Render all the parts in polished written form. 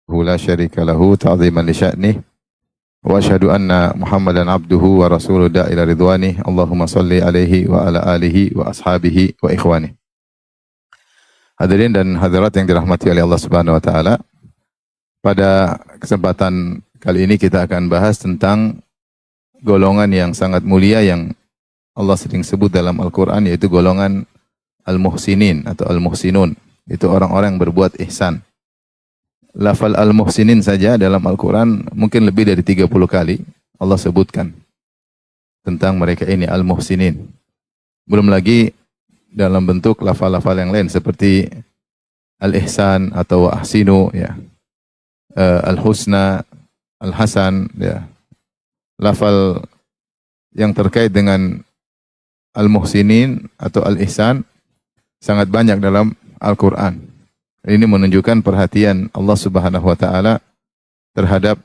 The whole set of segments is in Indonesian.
لا شريك له تعظيما لشأنه وأشهد أن محمدا عبده ورسوله داعي إلى رضوانه اللهم صل عليه وعلى آله وأصحابه وإخوانه. Hadirin dan hadirat yang dirahmati oleh Allah Subhanahu wa taala. Pada kesempatan kali ini kita akan bahas tentang golongan yang sangat mulia yang Allah sering sebut dalam Al-Qur'an, yaitu golongan al-muhsinin atau al-muhsinun. Itu orang-orang yang berbuat ihsan. Lafal al-muhsinin saja dalam Al-Quran mungkin lebih dari 30 kali Allah sebutkan tentang mereka ini al-muhsinin. Belum lagi dalam bentuk lafal-lafal yang lain seperti al-ihsan atau ahsinu, ya, al-husna, al-hasan, ya. Lafal yang terkait dengan al-muhsinin atau al-ihsan sangat banyak dalam Al-Quran. Ini menunjukkan perhatian Allah Subhanahu wa taala terhadap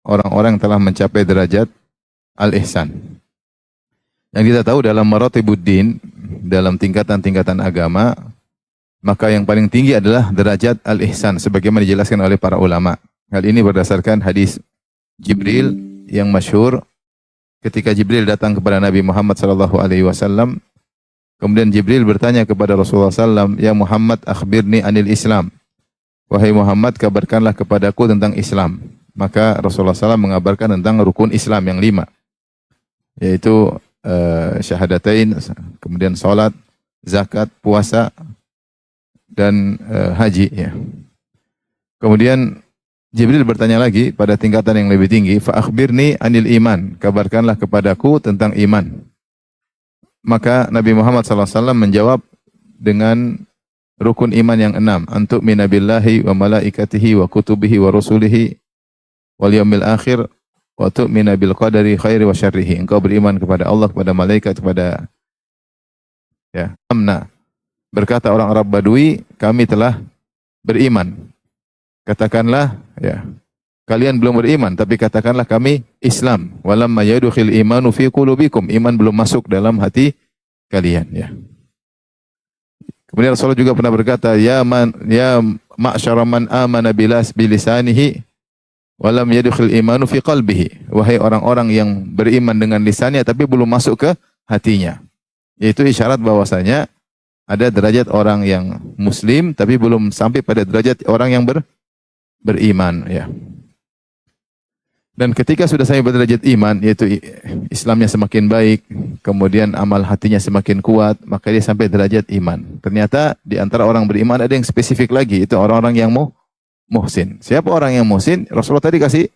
orang-orang yang telah mencapai derajat al-ihsan. Yang kita tahu dalam maratibuddin, dalam tingkatan-tingkatan agama, maka yang paling tinggi adalah derajat al-ihsan sebagaimana dijelaskan oleh para ulama. Hal ini berdasarkan hadis Jibril yang masyhur ketika Jibril datang kepada Nabi Muhammad sallallahu alaihi wasallam. Kemudian Jibril bertanya kepada Rasulullah SAW, "Ya Muhammad, akhbirni anil Islam." Wahai Muhammad, kabarkanlah kepadaku tentang Islam. Maka Rasulullah SAW mengabarkan tentang rukun Islam yang 5, yaitu syahadatain, kemudian salat, zakat, puasa, dan haji. Ya. Kemudian Jibril bertanya lagi pada tingkatan yang lebih tinggi, "Fa akhbirni anil iman." Kabarkanlah kepadaku tentang iman. Maka Nabi Muhammad SAW menjawab dengan rukun iman yang 6. Antuk minabillahi wa malaikatihi wa kutubihi wa rusulihi wal yaumil akhir wa tu'mina bil qadari khairi wa syarrihi. Engkau beriman kepada Allah, kepada malaikat, kepada amna. Berkata orang Arab Badui, kami telah beriman. Katakanlah, ya, kalian belum beriman, tapi katakanlah kami Islam. Walamma yadkhil imanu fi qulubikum. Iman belum masuk dalam hati kalian, ya. Kemudian Rasulullah juga pernah berkata, ya ma'syara man amana bilisanihi walam yadkhil imanu fi qalbihi. Wahai orang-orang yang beriman dengan lisannya tapi belum masuk ke hatinya. Yaitu isyarat bahwasanya ada derajat orang yang muslim tapi belum sampai pada derajat orang yang beriman, ya. Dan ketika sudah sampai pada derajat iman, yaitu Islamnya semakin baik, kemudian amal hatinya semakin kuat, maka dia sampai derajat iman. Ternyata di antara orang beriman ada yang spesifik lagi, itu orang-orang yang muhsin. Siapa orang yang muhsin? Rasulullah tadi kasih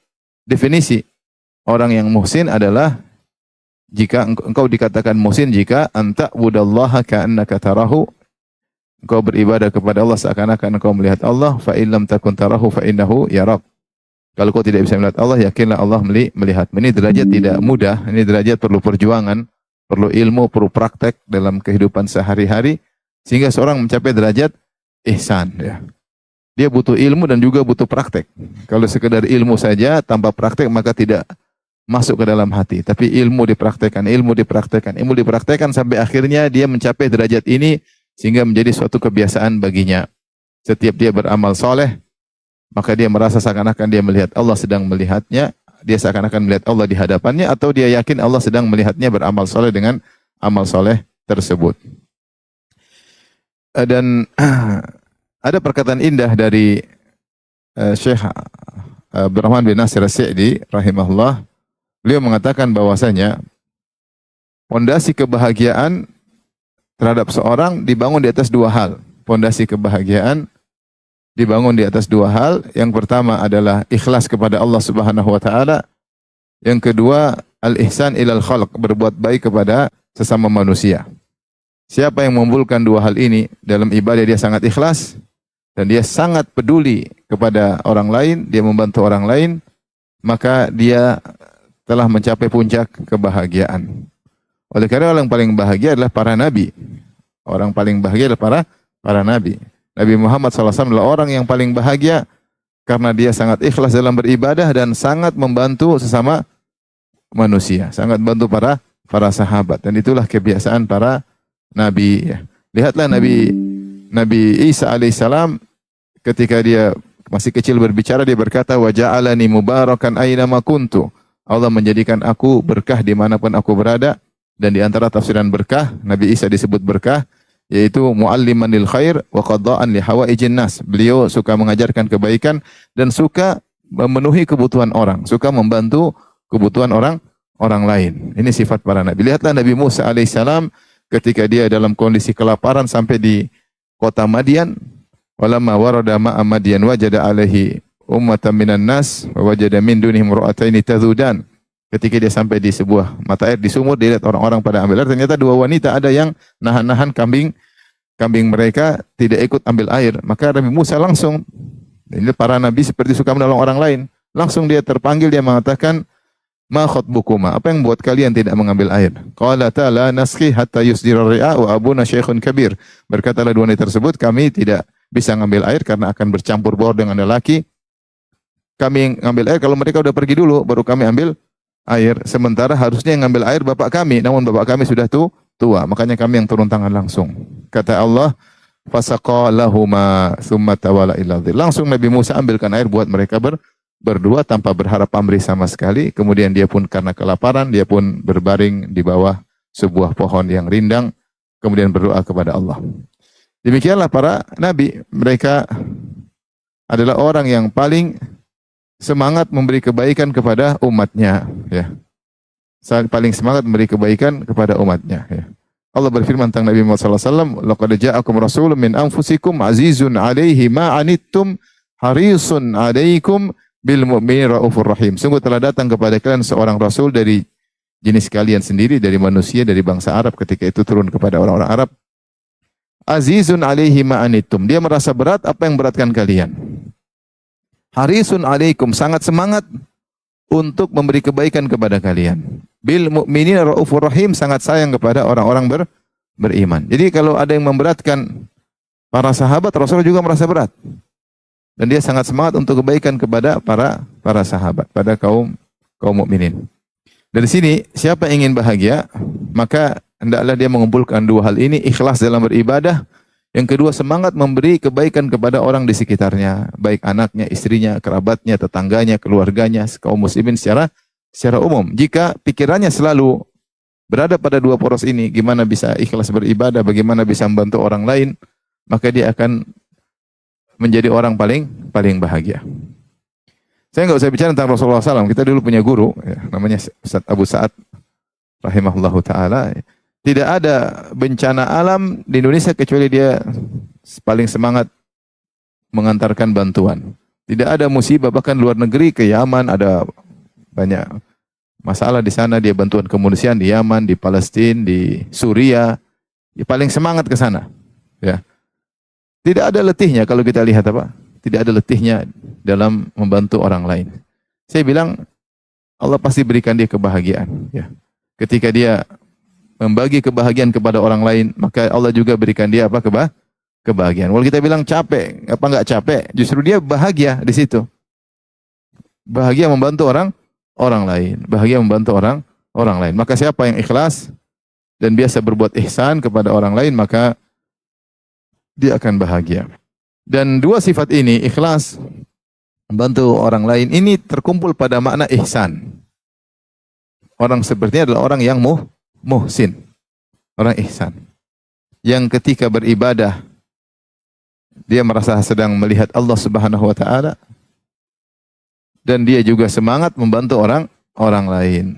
definisi. Orang yang muhsin adalah jika engkau dikatakan muhsin jika anta budallaha ka'annaka tarahu, engkau beribadah kepada Allah seakan-akan engkau melihat Allah, fa in lam takun tarahu fa innahu yarak. Kalau kau tidak bisa melihat Allah, yakinlah Allah melihat. Ini derajat tidak mudah, ini derajat perlu perjuangan, perlu ilmu, perlu praktek dalam kehidupan sehari-hari, sehingga seorang mencapai derajat ihsan. Ya. Dia butuh ilmu dan juga butuh praktek. Kalau sekedar ilmu saja, tanpa praktek, maka tidak masuk ke dalam hati. Tapi ilmu dipraktekkan sampai akhirnya dia mencapai derajat ini, sehingga menjadi suatu kebiasaan baginya. Setiap dia beramal soleh, maka dia merasa seakan-akan dia melihat Allah sedang melihatnya, dia seakan-akan melihat Allah di hadapannya, atau dia yakin Allah sedang melihatnya beramal soleh dengan amal soleh tersebut. Dan ada perkataan indah dari Syekh Abdurrahman bin Nasir As-Sa'di rahimahullah. Beliau mengatakan bahwasanya pondasi kebahagiaan terhadap seorang dibangun di atas 2 hal. Pondasi kebahagiaan dibangun di atas 2 hal. Yang pertama adalah ikhlas kepada Allah Subhanahu wa taala. Yang kedua, al-ihsan ilal khalq, berbuat baik kepada sesama manusia. Siapa yang mengumpulkan 2 hal ini dalam ibadah, dia sangat ikhlas dan dia sangat peduli kepada orang lain, dia membantu orang lain, maka dia telah mencapai puncak kebahagiaan. Oleh karena orang paling bahagia adalah para nabi. Orang paling bahagia adalah para nabi. Nabi Muhammad SAW adalah orang yang paling bahagia karena dia sangat ikhlas dalam beribadah dan sangat membantu sesama manusia, sangat bantu para sahabat. Dan itulah kebiasaan para nabi. Lihatlah Nabi Isa alaihissalam ketika dia masih kecil berbicara, dia berkata, wa ja'alani mubarakan aina ma kuntu. Allah menjadikan aku berkah dimanapun aku berada. Dan di antara tafsiran berkah, Nabi Isa disebut berkah, yaitu mu'alliman lil khair wa qada'an li hawaijin nas. Beliau suka mengajarkan kebaikan dan suka memenuhi kebutuhan orang, suka membantu kebutuhan orang lain. Ini sifat para nabi. Lihatlah Nabi Musa alaihissalam ketika dia dalam kondisi kelaparan sampai di kota Madian, walamma warada ma'a Madian wajada alaihi ummatan minan nas wa wajada min dunihim ra'ataini tadhudan. Ketika dia sampai di sebuah mata air di sumur, dia lihat orang-orang pada ambil air, ternyata dua wanita ada yang nahan-nahan kambing mereka tidak ikut ambil air. Maka Nabi Musa langsung, ini para nabi seperti suka menolong orang lain, langsung dia terpanggil, dia mengatakan, ma khatbukuma, apa yang buat kalian tidak mengambil air? Qala ta'ala naskhi hatta yusdira ri'a wa abuna syekhun kabir. Berkatalah dua wanita tersebut, kami tidak bisa ngambil air karena akan bercampur baur dengan lelaki. Kami ngambil air kalau mereka udah pergi dulu, baru kami ambil air. Sementara harusnya yang ngambil air bapak kami, namun bapak kami sudah tua, makanya kami yang turun tangan langsung. Kata Allah, fasaqa lahuma tsumma tawalla ila dhil. Langsung Nabi Musa ambilkan air buat mereka berdua tanpa berharap pamrih sama sekali. Kemudian dia pun karena kelaparan, dia pun berbaring di bawah sebuah pohon yang rindang, kemudian berdoa kepada Allah. Demikianlah para nabi, mereka adalah orang yang paling semangat memberi kebaikan kepada umatnya, ya. Paling semangat memberi kebaikan kepada umatnya, ya. Allah berfirman tentang Nabi Muhammad sallallahu alaihi wasallam, laqad ja'akum rasulun min anfusikum azizun 'alaihi ma 'anittum harisun 'alaikum bil mu'minina raufur rahim. Sungguh telah datang kepada kalian seorang rasul dari jenis kalian sendiri, dari manusia, dari bangsa Arab. Ketika itu turun kepada orang-orang Arab, azizun 'alaihi ma 'anittum. Dia merasa berat apa yang beratkan kalian. Harisun alaikum, sangat semangat untuk memberi kebaikan kepada kalian. Bil mu'minina raufur rahim, sangat sayang kepada orang-orang beriman. Jadi kalau ada yang memberatkan para sahabat, Rasul juga merasa berat. Dan dia sangat semangat untuk kebaikan kepada para sahabat, pada kaum mukminin. Dari sini, siapa yang ingin bahagia, maka hendaklah dia mengumpulkan dua hal ini, ikhlas dalam beribadah. Yang kedua, semangat memberi kebaikan kepada orang di sekitarnya, baik anaknya, istrinya, kerabatnya, tetangganya, keluarganya, kaum muslimin secara umum. Jika pikirannya selalu berada pada dua poros ini, gimana bisa ikhlas beribadah, bagaimana bisa membantu orang lain, maka dia akan menjadi orang paling bahagia. Saya nggak usah bicara tentang Rasulullah SAW. Kita dulu punya guru, ya, namanya Ustaz Abu Sa'ad, rahimahullahu ta'ala. Tidak ada bencana alam di Indonesia kecuali dia paling semangat mengantarkan bantuan. Tidak ada musibah, bahkan luar negeri ke Yaman ada banyak masalah di sana, dia bantuan kemanusiaan di Yaman, di Palestina, di Suria. Dia paling semangat ke sana. Ya. Tidak ada letihnya kalau kita lihat apa? Tidak ada letihnya dalam membantu orang lain. Saya bilang Allah pasti berikan dia kebahagiaan. Ya. Ketika dia membagi kebahagiaan kepada orang lain, maka Allah juga berikan dia apa? Kebahagiaan. Kalau kita bilang capek, apa enggak capek? Justru dia bahagia di situ. Bahagia membantu orang lain, bahagia membantu orang lain. Maka siapa yang ikhlas dan biasa berbuat ihsan kepada orang lain, maka dia akan bahagia. Dan dua sifat ini, ikhlas, membantu orang lain, ini terkumpul pada makna ihsan. Orang seperti ini adalah orang yang muhsin, orang ihsan, yang ketika beribadah dia merasa sedang melihat Allah Subhanahu wa taala, dan dia juga semangat membantu orang lain.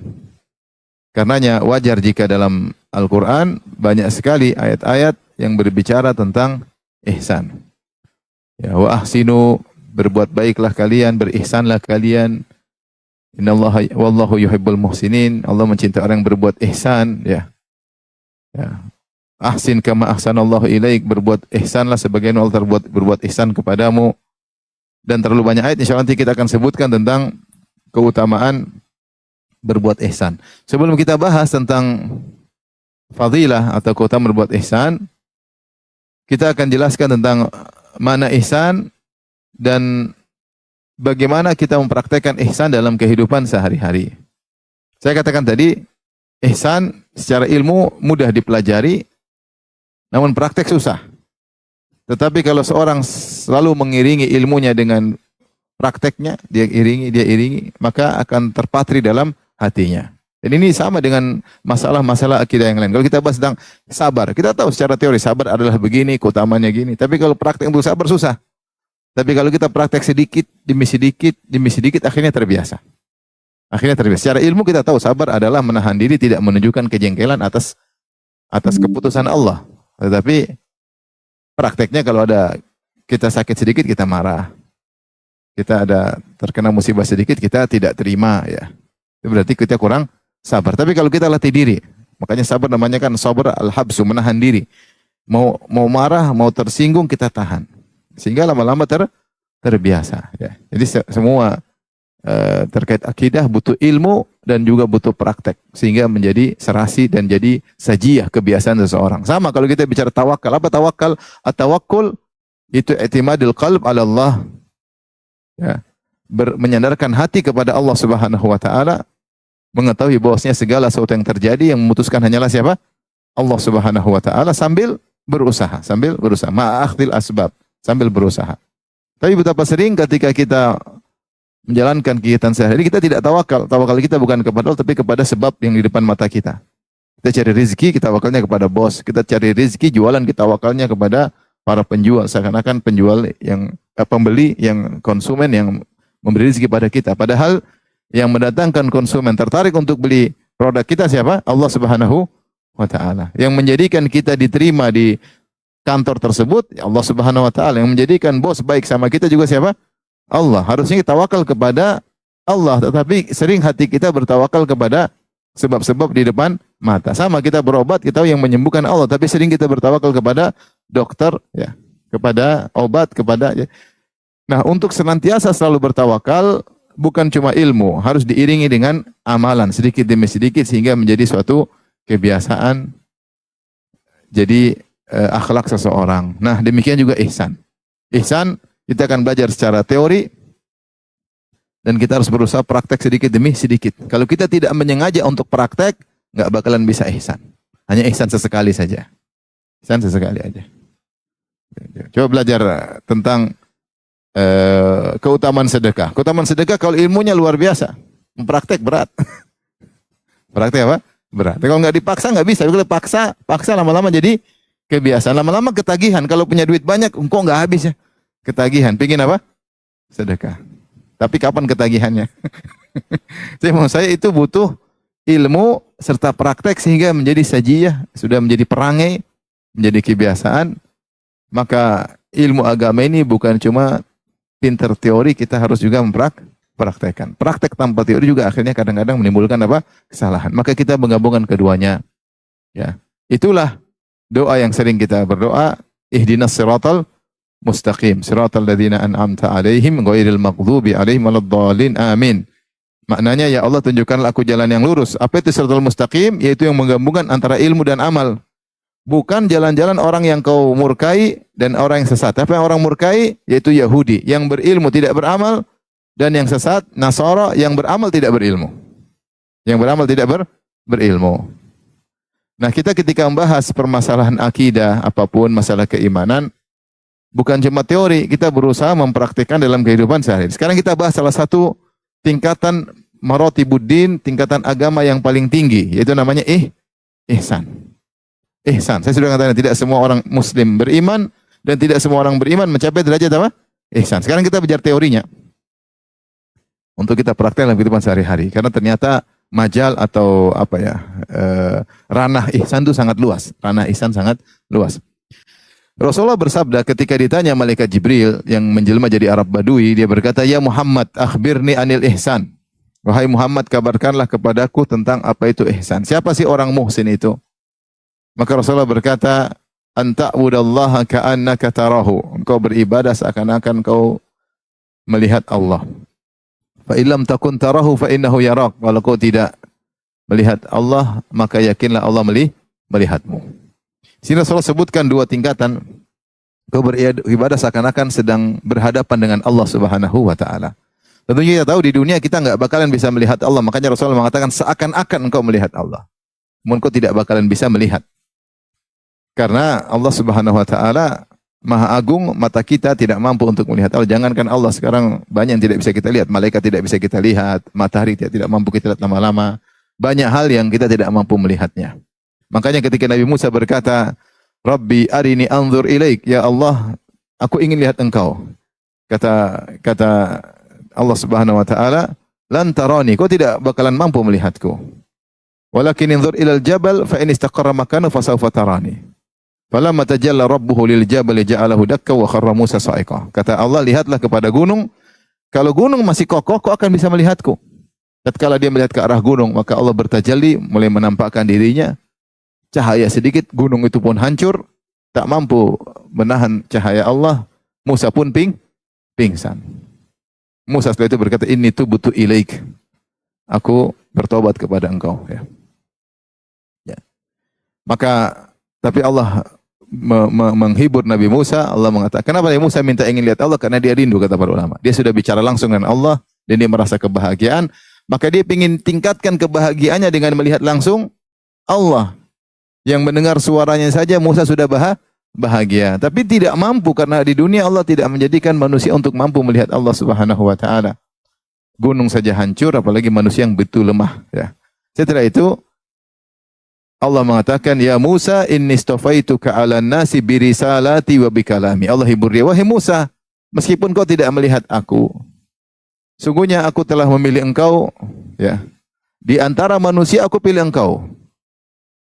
Karenanya wajar jika dalam Al-Qur'an banyak sekali ayat-ayat yang berbicara tentang ihsan. Ya, wa ahsinu, berbuat baiklah kalian, berihsanlah kalian. Innallaha wallahu yuhibbul muhsinin. Allah mencintai orang yang berbuat ihsan, ya. Ya. Ahsin kama ahsanallahu ilaik, berbuat ihsanlah sebagaimana Allah berbuat ihsan kepadamu. Dan terlalu banyak ayat, insyaallah nanti kita akan sebutkan tentang keutamaan berbuat ihsan. Sebelum kita bahas tentang fadilah atau keutamaan berbuat ihsan, kita akan jelaskan tentang mana ihsan dan bagaimana kita mempraktekkan ihsan dalam kehidupan sehari-hari. Saya katakan tadi, ihsan secara ilmu mudah dipelajari, namun praktek susah. Tetapi kalau seorang selalu mengiringi ilmunya dengan prakteknya, dia iringi, maka akan terpatri dalam hatinya. Dan ini sama dengan masalah-masalah akidah yang lain. Kalau kita bahas tentang sabar, kita tahu secara teori sabar adalah begini, keutamanya gini. Tapi kalau praktek untuk sabar susah. Tapi kalau kita praktek sedikit demi sedikit, akhirnya terbiasa. Akhirnya terbiasa. Secara ilmu kita tahu sabar adalah menahan diri, tidak menunjukkan kejengkelan atas keputusan Allah. Tetapi prakteknya kalau ada kita sakit sedikit kita marah. Kita ada terkena musibah sedikit kita tidak terima ya. Itu berarti kita kurang sabar. Tapi kalau kita latih diri, makanya sabar namanya kan sabar al-habsu, menahan diri. Mau marah, mau tersinggung kita tahan. Sehingga lama-lama terbiasa ya. Jadi semua terkait akidah butuh ilmu dan juga butuh praktek sehingga menjadi serasi dan jadi sajiyah kebiasaan seseorang. Sama kalau kita bicara tawakal, apa tawakal? At-tawakkul itu i'timadul qalb 'ala Allah. Ya. Menyandarkan hati kepada Allah Subhanahu wa taala, mengetahui bahwasanya segala sesuatu yang terjadi yang memutuskan hanyalah siapa? Allah Subhanahu wa taala sambil berusaha, ma'akhdil asbab, sambil berusaha. Tapi betapa sering ketika kita menjalankan kegiatan sehari-hari kita tidak tawakal. Tawakal kita bukan kepada Allah tapi kepada sebab yang di depan mata kita. Kita cari rezeki, kita tawakalnya kepada bos. Kita cari rezeki, jualan, kita tawakalnya kepada para penjual. Seakan-akan penjual yang pembeli, yang konsumen yang memberi rezeki pada kita. Padahal yang mendatangkan konsumen tertarik untuk beli produk kita siapa? Allah Subhanahu wa taala. Yang menjadikan kita diterima di kantor tersebut Allah Subhanahu wa taala. Yang menjadikan bos baik sama kita juga siapa? Allah. Harusnya kita tawakal kepada Allah, tetapi sering hati kita bertawakal kepada sebab-sebab di depan mata. Sama kita berobat, kita tahu yang menyembuhkan Allah, tapi sering kita bertawakal kepada dokter ya, kepada obat, kepada ya. Nah, untuk senantiasa selalu bertawakal bukan cuma ilmu, harus diiringi dengan amalan sedikit demi sedikit sehingga menjadi suatu kebiasaan, jadi akhlak seseorang. Nah, demikian juga ihsan. Ihsan kita akan belajar secara teori dan kita harus berusaha praktek sedikit demi sedikit. Kalau kita tidak menyengaja untuk praktek, nggak bakalan bisa ihsan. Hanya ihsan sesekali saja. Ihsan sesekali aja. Coba belajar tentang keutamaan sedekah. Keutamaan sedekah kalau ilmunya luar biasa, mempraktek berat. Praktek apa? Berat. Kalau nggak dipaksa nggak bisa. Kalau paksa lama-lama jadi kebiasaan. Lama-lama ketagihan. Kalau punya duit banyak, engkau nggak habis ya. Ketagihan. Pingin apa? Sedekah. Tapi kapan ketagihannya? Saya itu butuh ilmu serta praktek sehingga menjadi sajiyah, sudah menjadi perangai, menjadi kebiasaan. Maka ilmu agama ini bukan cuma pinter teori, kita harus juga mempraktekkan. Praktek tanpa teori juga akhirnya kadang-kadang menimbulkan apa? Kesalahan. Maka kita menggabungkan keduanya. Ya. Itulah doa yang sering kita berdoa, ihdinas siratal mustaqim, siratal ladzina an'amta 'alaihim ghairil maghdubi 'alaihim waladdallin. Amin. Maknanya ya Allah tunjukkanlah aku jalan yang lurus. Apa itu siratal mustaqim? Yaitu yang menggabungkan antara ilmu dan amal. Bukan jalan-jalan orang yang kau murkai dan orang yang sesat. Apa yang orang murkai? Yaitu Yahudi. Yang berilmu tidak beramal. Dan yang sesat, Nasara, yang beramal tidak berilmu. Yang beramal tidak berilmu. Nah, kita ketika membahas permasalahan akidah, apapun masalah keimanan, bukan cuma teori, kita berusaha mempraktikkan dalam kehidupan sehari-hari. Sekarang kita bahas salah satu tingkatan maratibuddin, tingkatan agama yang paling tinggi, yaitu namanya ihsan. Ihsan. Saya sudah katakan tidak semua orang muslim beriman dan tidak semua orang beriman mencapai derajat apa? Ihsan. Sekarang kita bicara teorinya. Untuk kita praktek dalam kehidupan sehari-hari. Karena ternyata majal atau apa ya, ranah ihsan itu sangat luas. Ranah ihsan sangat luas. Rasulullah bersabda ketika ditanya malaikat Jibril yang menjelma jadi Arab Badui, dia berkata, "Ya Muhammad, akhbirni anil ihsan." Wahai Muhammad, kabarkanlah kepadaku tentang apa itu ihsan. Siapa sih orang muhsin itu? Maka Rasulullah berkata, "Anta'budallaha ka'annaka tarahu." Engkau beribadah seakan-akan kau melihat Allah. Fa illam takun tarahu fa innahu yarak. Kalau kau tidak melihat Allah, maka yakinlah Allah melihatmu. Sini Rasulullah sebutkan dua tingkatan. Kau beribadah seakan-akan sedang berhadapan dengan Allah Subhanahu wa taala. Tentunya kita tahu di dunia kita enggak bakalan bisa melihat Allah. Makanya Rasulullah mengatakan seakan-akan engkau melihat Allah. Namun kau tidak bakalan bisa melihat. Karena Allah Subhanahu wa taala Maha agung, mata kita tidak mampu untuk melihat Allah. Jangankan Allah, sekarang banyak yang tidak bisa kita lihat. Malaikat tidak bisa kita lihat, matahari tidak mampu kita lihat lama-lama. Banyak hal yang kita tidak mampu melihatnya. Makanya ketika Nabi Musa berkata, Rabbi arini anzur ilaik, ya Allah, aku ingin lihat engkau. Kata Allah Subhanahu wa taala, lan tarani, kau tidak bakalan mampu melihatku. Walakin inzur ilal jabal fa in istaqarra makanahu fa sawfa tarani. Falamma tajalla rabbuhu lil jabali ja'alahu dakka wa kharra Musa sa'iqa. Kata Allah, lihatlah kepada gunung. Kalau gunung masih kokoh, kau akan bisa melihatku. Tatkala dia melihat ke arah gunung, maka Allah bertajalli, mulai menampakkan dirinya. Cahaya sedikit, gunung itu pun hancur. Tak mampu menahan cahaya Allah. Musa pun pingsan. Musa setelah itu berkata, inni tubtu ilaik. Aku bertobat kepada engkau. Ya. Maka, tapi Allah menghibur Nabi Musa. Allah mengatakan, kenapa Nabi Musa minta ingin lihat Allah? Karena dia rindu, kata para ulama. Dia sudah bicara langsung dengan Allah dan dia merasa kebahagiaan. Maka dia ingin tingkatkan kebahagiaannya dengan melihat langsung Allah. Yang mendengar suaranya saja Musa sudah bahagia. Tapi tidak mampu karena di dunia Allah tidak menjadikan manusia untuk mampu melihat Allah Subhanahu wa taala. Gunung saja hancur, apalagi manusia yang betul lemah. Ya. Setelah itu Allah mengatakan, ya Musa, inni istafaituka 'alan nasi birisalati wa bikalami. Allah hibur dia, wahai Musa, meskipun kau tidak melihat aku, sungguhnya aku telah memilih engkau, ya. Di antara manusia aku pilih engkau.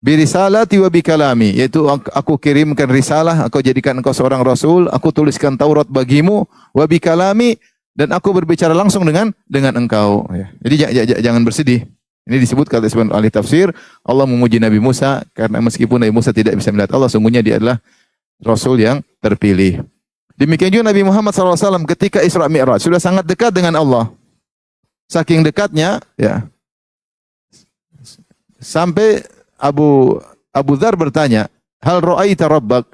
Birisalati wa bikalami, yaitu aku kirimkan risalah, aku jadikan engkau seorang rasul, aku tuliskan Taurat bagimu, wa bikalami, dan aku berbicara langsung dengan engkau, ya. Jadi jangan bersedih. Ini disebut kata sebagian ahli tafsir, Allah memuji Nabi Musa karena meskipun Nabi Musa tidak bisa melihat Allah, sungguhnya dia adalah Rasul yang terpilih. Demikian juga Nabi Muhammad SAW ketika Isra Mi'raj sudah sangat dekat dengan Allah. Saking dekatnya, ya, sampai Abu Dzar bertanya, hal ra'aita rabbak?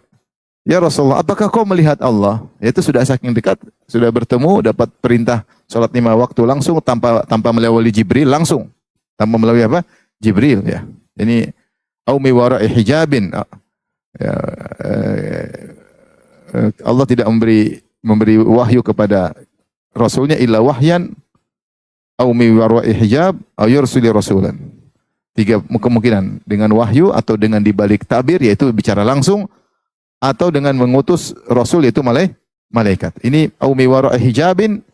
Ya Rasulullah, apakah kau melihat Allah? Itu sudah saking dekat, sudah bertemu, dapat perintah salat 5 waktu langsung tanpa melewati Jibril langsung. Tanpa melalui apa? Jibril, ya. Ini aumi wara'i hijabin. Ya, Allah tidak memberi wahyu kepada Rasulnya illa wahyan aumi wara'i hijab aw yursili rasulan. 3 kemungkinan, dengan wahyu atau dengan dibalik tabir, yaitu bicara langsung, atau dengan mengutus Rasul, yaitu malaikat. Ini aumi wara'i hijabin.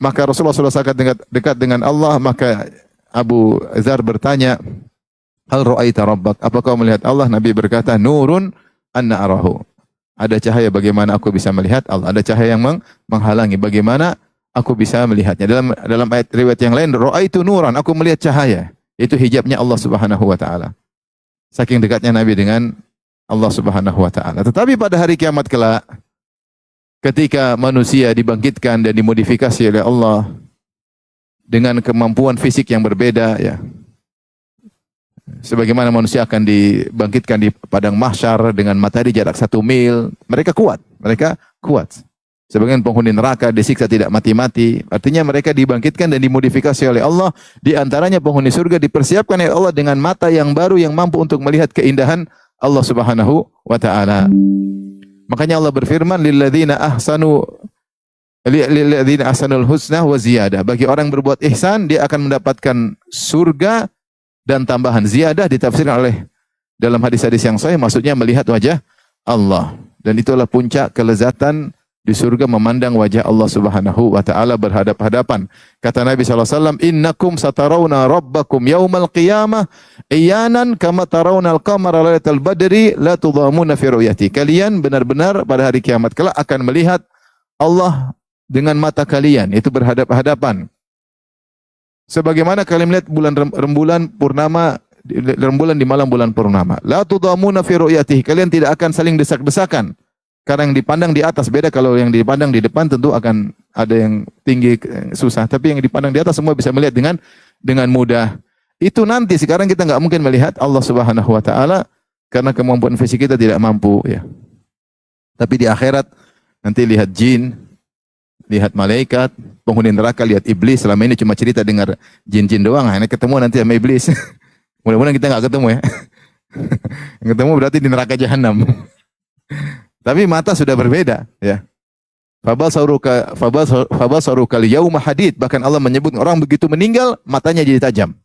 Maka Rasulullah SAW dekat dengan Allah, maka Abu Dzar bertanya, hal ra'aita rabbak? Apa kau melihat Allah? Nabi berkata, nurun anna arahu. Ada cahaya, bagaimana aku bisa melihat Allah? Ada cahaya yang menghalangi, bagaimana aku bisa melihatnya? Dalam ayat riwayat yang lain, ra'aitu nuran, aku melihat cahaya. Itu hijabnya Allah Subhanahu wa taala. Saking dekatnya Nabi dengan Allah Subhanahu wa taala. Tetapi pada hari kiamat kelak, ketika manusia dibangkitkan dan dimodifikasi oleh Allah dengan kemampuan fisik yang berbeda, ya. Sebagaimana manusia akan dibangkitkan di padang mahsyar dengan matahari jarak 1 mil, mereka kuat. Sebagian penghuni neraka disiksa tidak mati-mati, artinya mereka dibangkitkan dan dimodifikasi oleh Allah. Di antaranya penghuni surga dipersiapkan oleh Allah dengan mata yang baru yang mampu untuk melihat keindahan Allah Subhanahu wa taala. Makanya Allah berfirman, lilladzina ahsanul husna wa ziyadah. Bagi orang yang berbuat ihsan, dia akan mendapatkan surga dan tambahan. Ziyadah ditafsirkan oleh dalam hadis-hadis yang sahih, maksudnya melihat wajah Allah. Dan itulah puncak kelezatan di surga, memandang wajah Allah Subhanahu wa taala berhadap-hadapan. Kata Nabi SAW, innakum satarawna rabbakum yaumal qiyamah iyanan kama tarawnal qamara lailatal badri la tudhamuna fi ru'yati. Kalian benar-benar pada hari kiamat kelak akan melihat Allah dengan mata kalian, itu berhadap-hadapan. Sebagaimana kalian melihat rembulan purnama, rembulan di malam bulan purnama. La tudhamuna fi ru'yatihi. Kalian tidak akan saling desak-desakan. Karena yang dipandang di atas beda, kalau yang dipandang di depan tentu akan ada yang tinggi susah, tapi yang dipandang di atas semua bisa melihat dengan mudah. Itu nanti, sekarang kita nggak mungkin melihat Allah Subhanahu wa taala karena kemampuan fisik kita tidak mampu, ya. Tapi di akhirat nanti lihat jin, lihat malaikat, penghuni neraka lihat iblis. Selama ini cuma cerita dengar jin-jin doang, akhirnya ketemu nanti sama iblis. Mudah-mudahan kita nggak ketemu, ya. Yang ketemu berarti di neraka jahanam. Tapi mata sudah berbeda, ya. Fabasaruka yauma hadid. Bahkan Allah menyebut orang begitu meninggal matanya jadi tajam.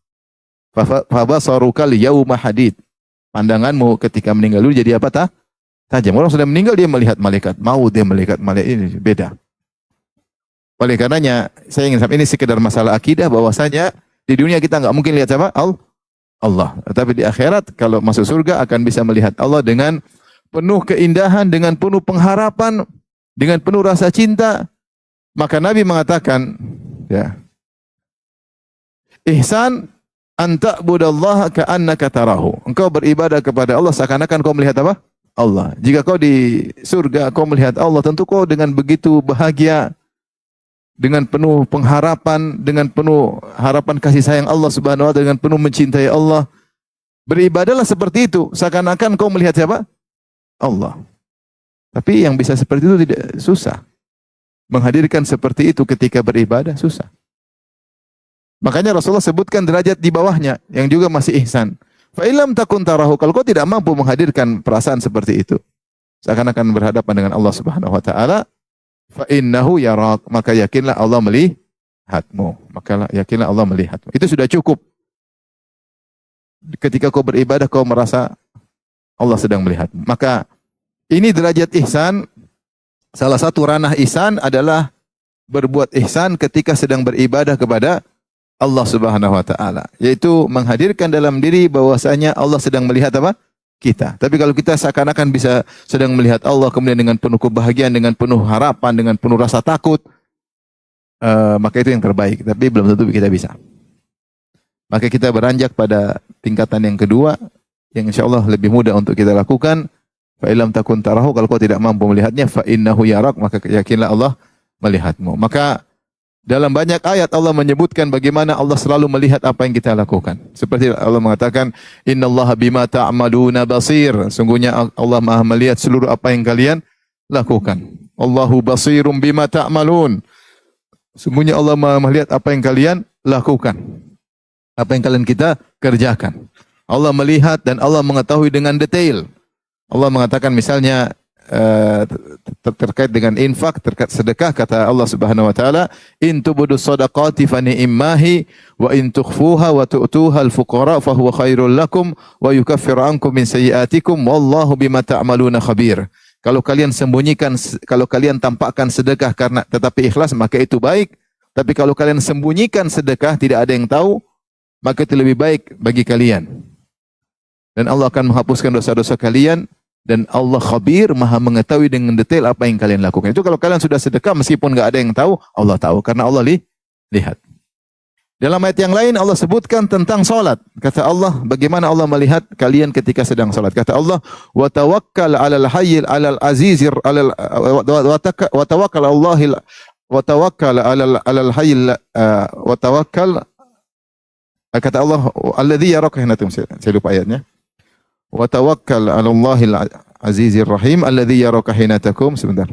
Fabasaruka yauma hadid. Pandanganmu ketika meninggal dulu jadi apa tajam. Orang sudah meninggal dia melihat malaikat maut, dia melihat malaikat ini beda. Oleh karenanya saya ingin sampaikan ini sekedar masalah akidah bahwasanya di dunia kita enggak mungkin lihat siapa? Allah. Tapi di akhirat kalau masuk surga akan bisa melihat Allah dengan penuh keindahan, dengan penuh pengharapan, dengan penuh rasa cinta. Maka Nabi mengatakan, ya, ihsan anta budallaha ka'annaka tarahu. Engkau beribadah kepada Allah seakan-akan kau melihat apa? Allah. Jika kau di surga, kau melihat Allah, tentu kau dengan begitu bahagia, dengan penuh pengharapan, dengan penuh harapan kasih sayang Allah Subhanahu wa taala, dengan penuh mencintai Allah. Beribadahlah seperti itu, seakan-akan kau melihat siapa? Allah. Tapi yang bisa seperti itu tidak susah. Menghadirkan seperti itu ketika beribadah susah. Makanya Rasulullah sebutkan derajat di bawahnya yang juga masih ihsan. Fa illam takun tarahu, kalau kau tidak mampu menghadirkan perasaan seperti itu, seakan-akan berhadapan dengan Allah Subhanahu wa taala, fa innahu yarak, maka yakinlah Allah melihatmu. Maka yakinlah Allah melihatmu. Itu sudah cukup. Ketika kau beribadah kau merasa Allah sedang melihatmu. Maka ini derajat ihsan. Salah satu ranah ihsan adalah berbuat ihsan ketika sedang beribadah kepada Allah Subhanahu wa taala, yaitu menghadirkan dalam diri bahwasanya Allah sedang melihat apa? Kita. Tapi kalau kita seakan-akan bisa sedang melihat Allah kemudian dengan penuh kebahagiaan, dengan penuh harapan, dengan penuh rasa takut, maka itu yang terbaik. Tapi belum tentu kita bisa. Maka kita beranjak pada tingkatan yang kedua, yang insya Allah lebih mudah untuk kita lakukan. Fa illam takun tarahu, kalau kau tidak mampu melihatnya, fa innahu yarak, maka yakinlah Allah melihatmu. Maka dalam banyak ayat Allah menyebutkan bagaimana Allah selalu melihat apa yang kita lakukan. Seperti Allah mengatakan, innallaha bima ta'maluna basir. Sungguhnya Allah Maha melihat seluruh apa yang kalian lakukan. Allahu basirum bima ta'malun. Sungguhnya Allah Maha melihat apa yang kalian lakukan. Apa yang kalian kita kerjakan. Allah melihat dan Allah mengetahui dengan detail. Allah mengatakan misalnya terkait dengan infak, terkait sedekah, kata Allah Subhanahu wa taala, in tubudu shadaqati fa ni'mahi wa in tukhfuha wa tu'tuha al-fuqara fa huwa khairul lakum wa yukaffiru ankum min sayyi'atikum wallahu bima ta'maluna khabir. Kalau kalian sembunyikan, kalau kalian tampakkan sedekah karena tetapi ikhlas, maka itu baik. Tapi kalau kalian sembunyikan sedekah tidak ada yang tahu, maka itu lebih baik bagi kalian. Dan Allah akan menghapuskan dosa-dosa kalian. Dan Allah khabir, maha mengetahui dengan detail apa yang kalian lakukan. Itu kalau kalian sudah sedekah, meskipun enggak ada yang tahu, Allah tahu. Karena Allah lihat. Dalam ayat yang lain, Allah sebutkan tentang salat. Kata Allah, bagaimana Allah melihat kalian ketika sedang salat. Kata Allah, wa tawakkal 'alal hayyil 'alal azizir 'alal wa tawakkal Allahil wa tawakkal 'alal hayyil wa tawakkal, kata Allah, alladzi yaraka, saya lupa ayatnya. Wa tawakkal 'ala Allahil azizir rahim alladzi yaraka hina takum. Sebentar.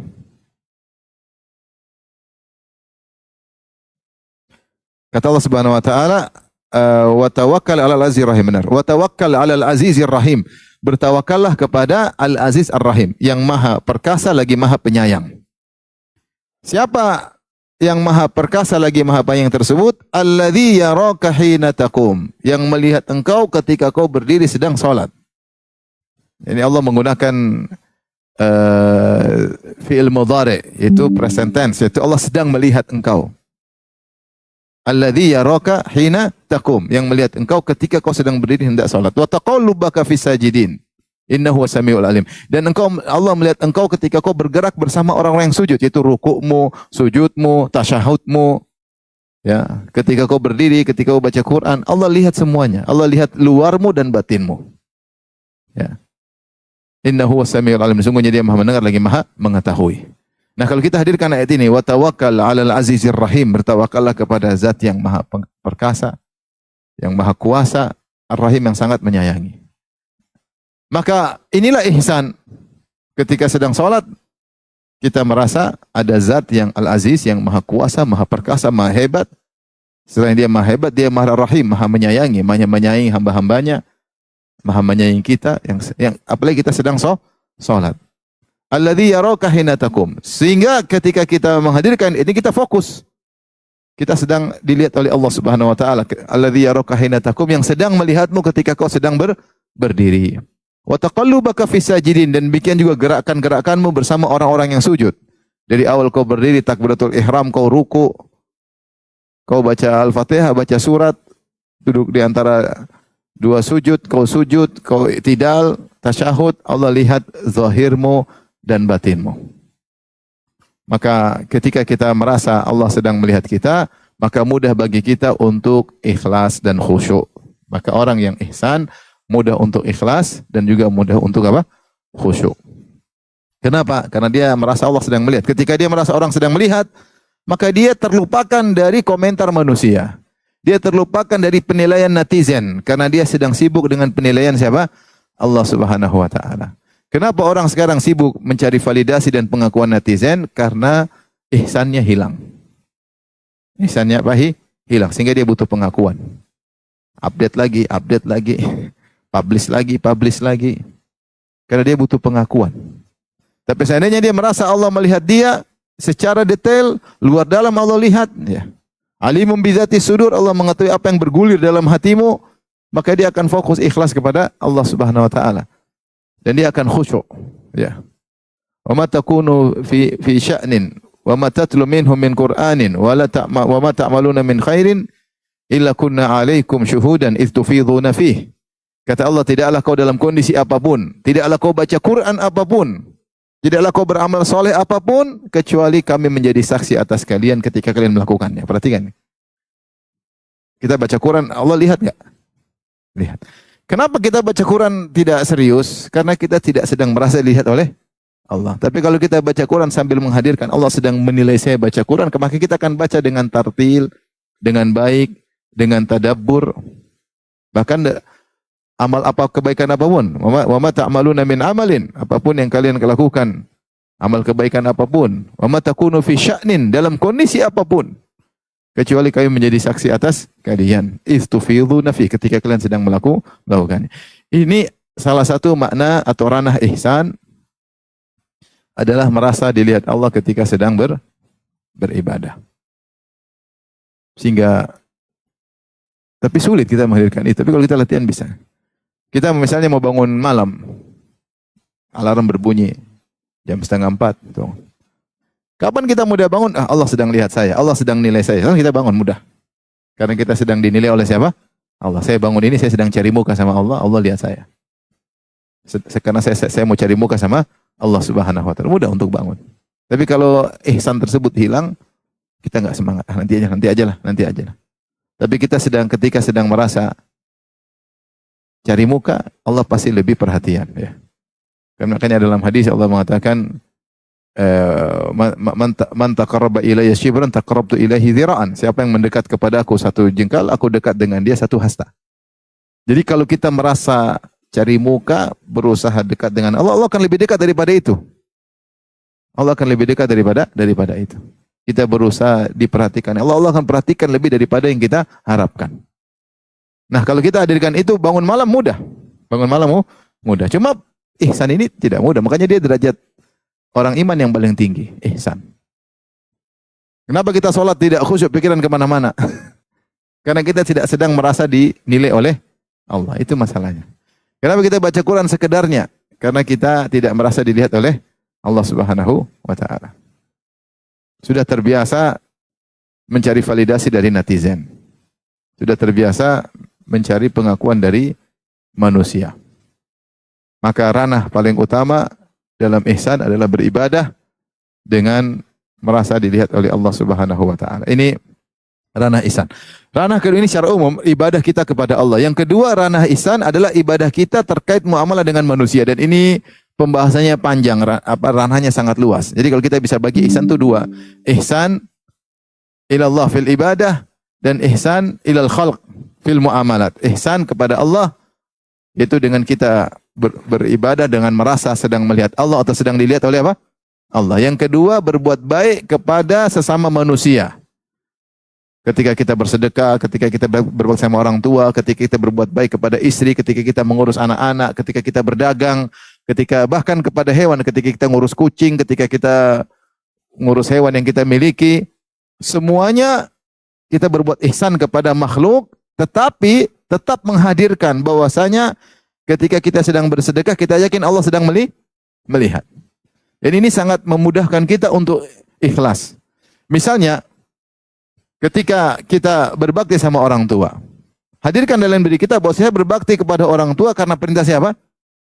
Kata Allah Subhanahu wa taala, wa tawakkal 'alal azizir rahim. Benar. Wa tawakkal 'alal azizir rahim. Bertawakallah kepada Al-Aziz Ar-Rahim, yang maha perkasa lagi maha penyayang. Siapa yang maha perkasa lagi maha penyayang tersebut? Alladzi yaraka hina taqum, yang melihat engkau ketika kau berdiri sedang salat. Ini Allah menggunakan fi'il mudhari, yaitu present tense, yaitu Allah sedang melihat engkau. Alladzi yaraka hina taqum, yang melihat engkau ketika kau sedang berdiri hendak salat. Wa taqallubaka fis sajidin, innahu wasamiul alim. Dan engkau, Allah melihat engkau ketika kau bergerak bersama orang-orang yang sujud, yaitu rukukmu, sujudmu, tasyahudmu. Ya, ketika kau berdiri, ketika kau baca Quran, Allah lihat semuanya. Allah lihat luarmu dan batinmu. Ya. Innahu wasamiul alim. Sungguhnya dia maha mendengar lagi maha mengetahui. Nah, kalau kita hadirkan ayat ini, wa tawakkal 'alal azizir rahim, bertawakallah kepada zat yang maha perkasa, yang maha kuasa, ar-rahim, yang sangat menyayangi. Maka inilah ihsan. Ketika sedang salat, kita merasa ada zat yang al-aziz, yang maha kuasa, maha perkasa, maha hebat. Selain dia maha hebat, dia maha rahim, maha menyayangi hamba-hambanya, maha menyayangi kita, yang apalagi kita sedang salat. Alladzi yaraka hina taqum. Sehingga ketika kita menghadirkan ini kita fokus. Kita sedang dilihat oleh Allah Subhanahu wa taala. Alladzi yaraka hina taqum, yang sedang melihatmu ketika kau sedang berdiri. Wa taqallubaka fis sajidin, dan demikian juga gerakan-gerakanmu bersama orang-orang yang sujud. Dari awal kau berdiri takbiratul ihram, kau ruku, kau baca Al-Fatihah, baca surat, duduk di antara dua sujud, kau i'tidal, tasyahud, Allah lihat zahirmu dan batinmu. Maka ketika kita merasa Allah sedang melihat kita, maka mudah bagi kita untuk ikhlas dan khusyuk. Maka orang yang ihsan mudah untuk ikhlas dan juga mudah untuk apa? Khusyuk. Kenapa? Karena dia merasa Allah sedang melihat. Ketika dia merasa orang sedang melihat, maka dia terlupakan dari komentar manusia. Dia terlupakan dari penilaian netizen karena dia sedang sibuk dengan penilaian siapa? Allah Subhanahu wa taala. Kenapa orang sekarang sibuk mencari validasi dan pengakuan netizen? Karena ihsannya hilang. Ihsannya apa? Hilang. Sehingga dia butuh pengakuan. Update lagi. Publish lagi. Karena dia butuh pengakuan. Tapi seandainya dia merasa Allah melihat dia secara detail, luar dalam Allah lihat. Ya. Alimum bidzati sudur, Allah mengetahui apa yang bergulir dalam hatimu, maka dia akan fokus ikhlas kepada Allah Subhanahu wa taala. Dan dia akan khusyuk, ya. Wa ma takunu fi sya'nin wa ma tatlu minhum min Qur'anin wa ma ta'maluna min khairin illa kunna 'alaikum syuhudan idz tufidhuna fih. Kata Allah, tidaklah kau dalam kondisi apapun, tidaklah kau baca Quran apapun, tidaklah kau beramal soleh apapun, kecuali kami menjadi saksi atas kalian ketika kalian melakukannya. Perhatikan. Kita baca Quran, Allah lihat enggak? Lihat. Kenapa kita baca Quran tidak serius? Karena kita tidak sedang merasa dilihat oleh Allah. Tapi kalau kita baca Quran sambil menghadirkan Allah sedang menilai saya baca Quran, maka kita akan baca dengan tartil, dengan baik, dengan tadabbur. Bahkan amal apa kebaikan apapun, wa ma ta'maluna min amalin, apapun yang kalian lakukan, amal kebaikan apapun, wa ma takunu fi sya'nin, dalam kondisi apapun, kecuali kami menjadi saksi atas kalian. Istufidhuna fi, ketika kalian sedang melakukannya. Ini salah satu makna atau ranah ihsan adalah merasa dilihat Allah ketika sedang beribadah. Sehingga tapi sulit kita menghadirkan itu. Tapi kalau kita latihan bisa. Kita misalnya mau bangun malam, alarm berbunyi jam 3:30. Tuh. Kapan kita mudah bangun? Allah sedang lihat saya, Allah sedang nilai saya. Lalu kita bangun mudah. Karena kita sedang dinilai oleh siapa? Allah. Saya bangun ini, saya sedang cari muka sama Allah, Allah lihat saya. Karena saya mau cari muka sama Allah Subhanahu wa taala. Mudah untuk bangun. Tapi kalau ihsan tersebut hilang, kita enggak semangat. Nanti aja lah. Tapi ketika sedang merasa cari muka, Allah pasti lebih perhatian, ya. Karena makanya dalam hadis Allah mengatakan man taqarraba ilayya shibran taqarrabtu ilaihi dhira'an. Siapa yang mendekat kepada aku 1 jengkal, aku dekat dengan dia 1 hasta. Jadi kalau kita merasa cari muka, berusaha dekat dengan Allah, Allah akan lebih dekat daripada itu. Allah akan lebih dekat daripada itu. Kita berusaha diperhatikan Allah, Allah akan perhatikan lebih daripada yang kita harapkan. Nah, kalau kita hadirkan itu, bangun malam mudah. Bangun malam mudah. Cuma ihsan ini tidak mudah. Makanya dia derajat orang iman yang paling tinggi, ihsan. Kenapa kita sholat tidak khusyuk, pikiran kemana-mana? Karena kita tidak sedang merasa dinilai oleh Allah. Itu masalahnya. Kenapa kita baca Quran sekedarnya? Karena kita tidak merasa dilihat oleh Allah Subhanahu wa ta'ala. Sudah terbiasa mencari validasi dari netizen. Sudah terbiasa mencari pengakuan dari manusia. Maka ranah paling utama dalam ihsan adalah beribadah dengan merasa dilihat oleh Allah Subhanahu wa taala. Ini ranah ihsan. Ranah kedua ini secara umum ibadah kita kepada Allah. Yang kedua ranah ihsan adalah ibadah kita terkait muamalah dengan manusia, dan ini pembahasannya panjang, ranahnya sangat luas. Jadi kalau kita bisa bagi ihsan itu 2. Ihsan ilallah fil ibadah dan ihsan ilal khalq fil muamalat. Ihsan kepada Allah yaitu dengan kita beribadah dengan merasa sedang melihat Allah atau sedang dilihat oleh apa? Allah. Yang kedua, berbuat baik kepada sesama manusia. Ketika kita bersedekah, ketika kita berbakti sama orang tua, ketika kita berbuat baik kepada istri, ketika kita mengurus anak-anak, ketika kita berdagang, Ketika bahkan kepada hewan, ketika kita ngurus kucing, ketika kita ngurus hewan yang kita miliki, semuanya kita berbuat ihsan kepada makhluk, tetapi tetap menghadirkan bahwasanya ketika kita sedang bersedekah, kita yakin Allah sedang melihat. Dan ini sangat memudahkan kita untuk ikhlas. Misalnya, ketika kita berbakti sama orang tua, hadirkan dalam diri kita bahwa saya berbakti kepada orang tua karena perintah siapa?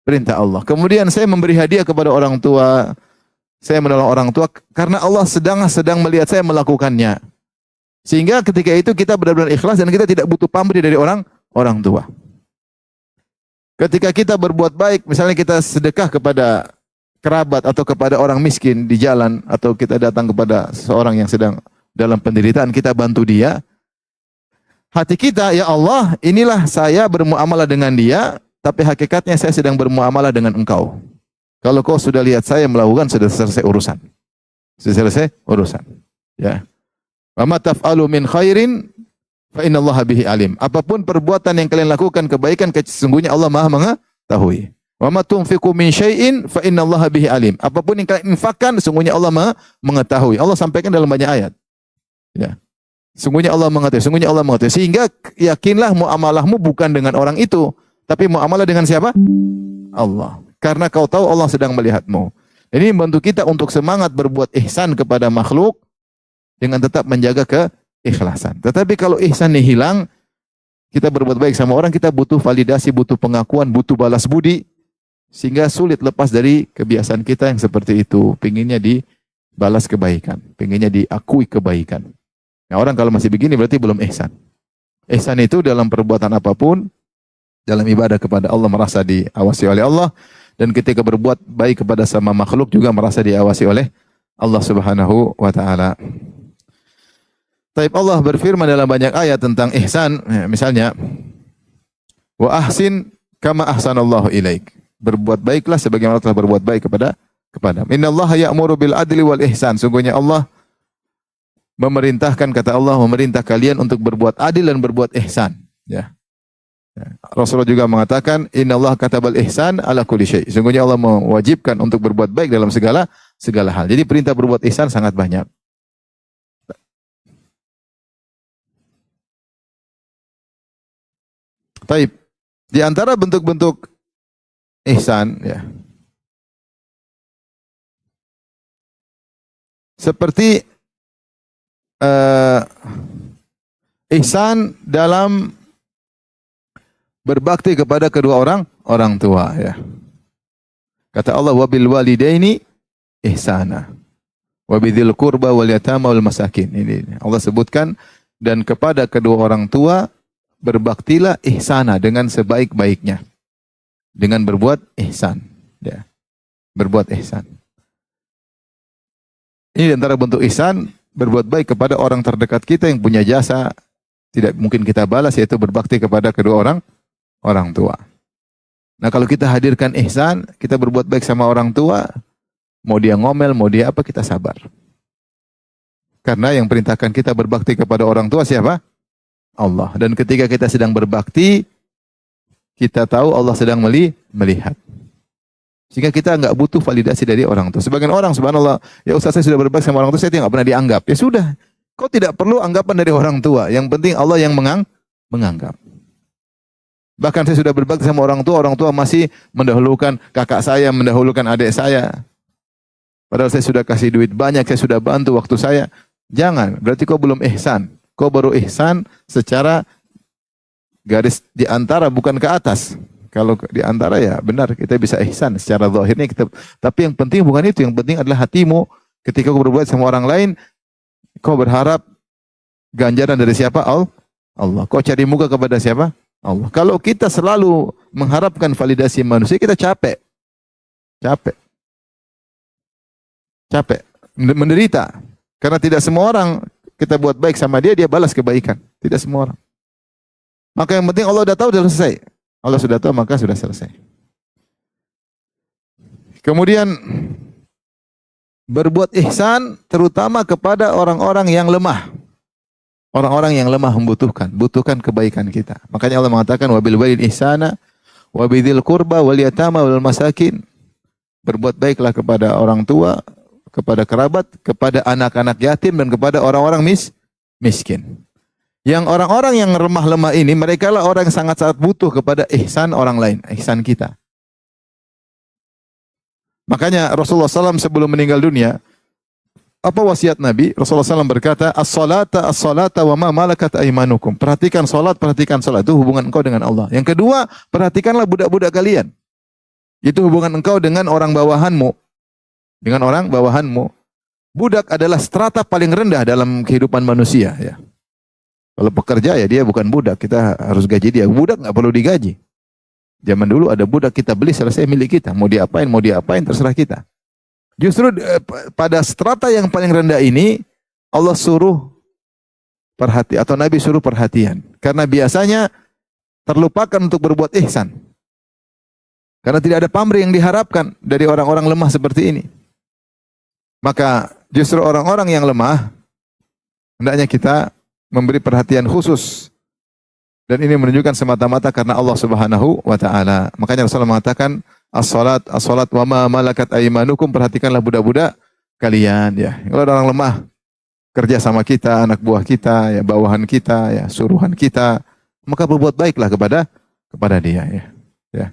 Perintah Allah. Kemudian saya memberi hadiah kepada orang tua, saya menolong orang tua karena Allah sedang melihat saya melakukannya. Sehingga ketika itu kita benar-benar ikhlas dan kita tidak butuh pamrih dari orang tua. Ketika kita berbuat baik, misalnya kita sedekah kepada kerabat atau kepada orang miskin di jalan, atau kita datang kepada seorang yang sedang dalam penderitaan, kita bantu dia. Hati kita, ya Allah, inilah saya bermuamalah dengan dia, tapi hakikatnya saya sedang bermuamalah dengan Engkau. Kalau Kau sudah lihat saya melakukan, sudah selesai urusan. Sudah selesai urusan. Ya. Wa ma taf'alu min khairin fa innallaha bihi alim. Apapun perbuatan yang kalian lakukan kebaikan, sesungguhnya Allah Maha mengetahui. Wa ma tunfiqu min syai'in fa innallaha bihi alim. Apapun yang kalian infakkan, sesungguhnya Allah Maha mengetahui. Allah sampaikan dalam banyak ayat. Ya. Sungguhnya Allah mengetahui, sungguhnya Allah mengetahui. Sehingga yakinlah muamalahmu bukan dengan orang itu, tapi muamalah dengan siapa? Allah. Karena kau tahu Allah sedang melihatmu. Ini membantu kita untuk semangat berbuat ihsan kepada makhluk dengan tetap menjaga keikhlasan. Tetapi kalau ihsan ini hilang, kita berbuat baik sama orang, kita butuh validasi, butuh pengakuan, butuh balas budi, sehingga sulit lepas dari kebiasaan kita yang seperti itu. Pengennya dibalas kebaikan, pengennya diakui kebaikan. Nah, orang kalau masih begini berarti belum ihsan. Ihsan itu dalam perbuatan apapun, dalam ibadah kepada Allah merasa diawasi oleh Allah, dan ketika berbuat baik kepada sama makhluk juga merasa diawasi oleh Allah Subhanahu wa taala. Taib, Allah berfirman dalam banyak ayat tentang ihsan, misalnya wa ahsin kama ahsanallahu ilaik. Berbuat baiklah sebagaimana Allah telah berbuat baik kepada. Innallaha ya'muru bil adli wal ihsan. Sungguhnya Allah memerintahkan, kata Allah, memerintah kalian untuk berbuat adil dan berbuat ihsan. Ya. Rasulullah juga mengatakan, innallaha katabal ihsan ala kulli syai'. Sungguhnya Allah mewajibkan untuk berbuat baik dalam segala hal. Jadi perintah berbuat ihsan sangat banyak. Taib. Di antara bentuk-bentuk ihsan, ya, seperti ihsan dalam berbakti kepada kedua orang tua, ya. Kata Allah, wabil walidaini ihsana wa bidzil qurba wal yatama wal masakin. Ini Allah sebutkan, dan kepada kedua orang tua berbaktilah ihsana dengan sebaik-baiknya. Dengan berbuat ihsan, ya. Berbuat ihsan. Ini antara bentuk ihsan, berbuat baik kepada orang terdekat kita yang punya jasa tidak mungkin kita balas, yaitu berbakti kepada kedua orang tua. Nah, kalau kita hadirkan ihsan, kita berbuat baik sama orang tua, mau dia ngomel, mau dia apa, kita sabar. Karena yang perintahkan kita berbakti kepada orang tua siapa? Allah. Dan ketika kita sedang berbakti, kita tahu Allah sedang melihat. Sehingga kita enggak butuh validasi dari orang tua. Sebagian orang, subhanallah, ya Ustaz, saya sudah berbakti sama orang tua, saya tidak pernah dianggap. Ya sudah, kau tidak perlu anggapan dari orang tua. Yang penting Allah yang menganggap. Bahkan saya sudah berbakti sama orang tua masih mendahulukan kakak saya, mendahulukan adik saya. Padahal saya sudah kasih duit banyak, saya sudah bantu waktu saya. Jangan, berarti kau belum ihsan. Kau baru ihsan secara garis di antara, bukan ke atas. Kalau di antara ya benar, kita bisa ihsan secara zahirnya kita. Tapi yang penting bukan itu, yang penting adalah hatimu. Ketika kau berbuat sama orang lain, kau berharap ganjaran dari siapa? Allah. Kau cari muka kepada siapa? Allah. Kalau kita selalu mengharapkan validasi manusia, kita capek. Menderita. Karena tidak semua orang kita buat baik sama dia balas kebaikan. Tidak semua orang. Maka yang penting Allah sudah tahu, sudah selesai. Allah sudah tahu, maka sudah selesai. Kemudian berbuat ihsan terutama kepada orang-orang yang lemah. Orang-orang yang lemah butuhkan kebaikan kita. Makanya Allah mengatakan wabil walil ihsana wa bidzil qurba wal yatama wal masakin. Berbuat baiklah kepada orang tua, kepada kerabat, kepada anak-anak yatim, dan kepada orang-orang miskin. Yang orang-orang yang lemah-lemah ini, mereka lah orang yang sangat-sangat butuh kepada ihsan orang lain, ihsan kita. Makanya Rasulullah SAW sebelum meninggal dunia, apa wasiat Nabi? Rasulullah SAW berkata, as-salata wa ma malakat aimanukum. Perhatikan salat, perhatikan salat. Itu hubungan engkau dengan Allah. Yang kedua, perhatikanlah budak-budak kalian. Itu hubungan engkau dengan orang bawahanmu. Dengan orang bawahanmu. Budak adalah strata paling rendah dalam kehidupan manusia. Ya. Kalau pekerja ya dia bukan budak. Kita harus gaji dia. Budak nggak perlu digaji. Zaman dulu ada budak kita beli selesai milik kita. Mau diapain terserah kita. Justru pada strata yang paling rendah ini Allah suruh atau Nabi suruh perhatian. Karena biasanya terlupakan untuk berbuat ihsan. Karena tidak ada pamrih yang diharapkan dari orang-orang lemah seperti ini. Maka justru orang-orang yang lemah hendaknya kita memberi perhatian khusus. Dan ini menunjukkan semata-mata karena Allah Subhanahu wa taala. Makanya Rasulullah mengatakan as-salat wa ma malakat aimanukum, perhatikanlah budak-budak kalian ya. Kalau ada orang lemah kerja sama kita, anak buah kita, ya bawahan kita, ya suruhan kita, maka berbuat baiklah kepada dia ya. Ya.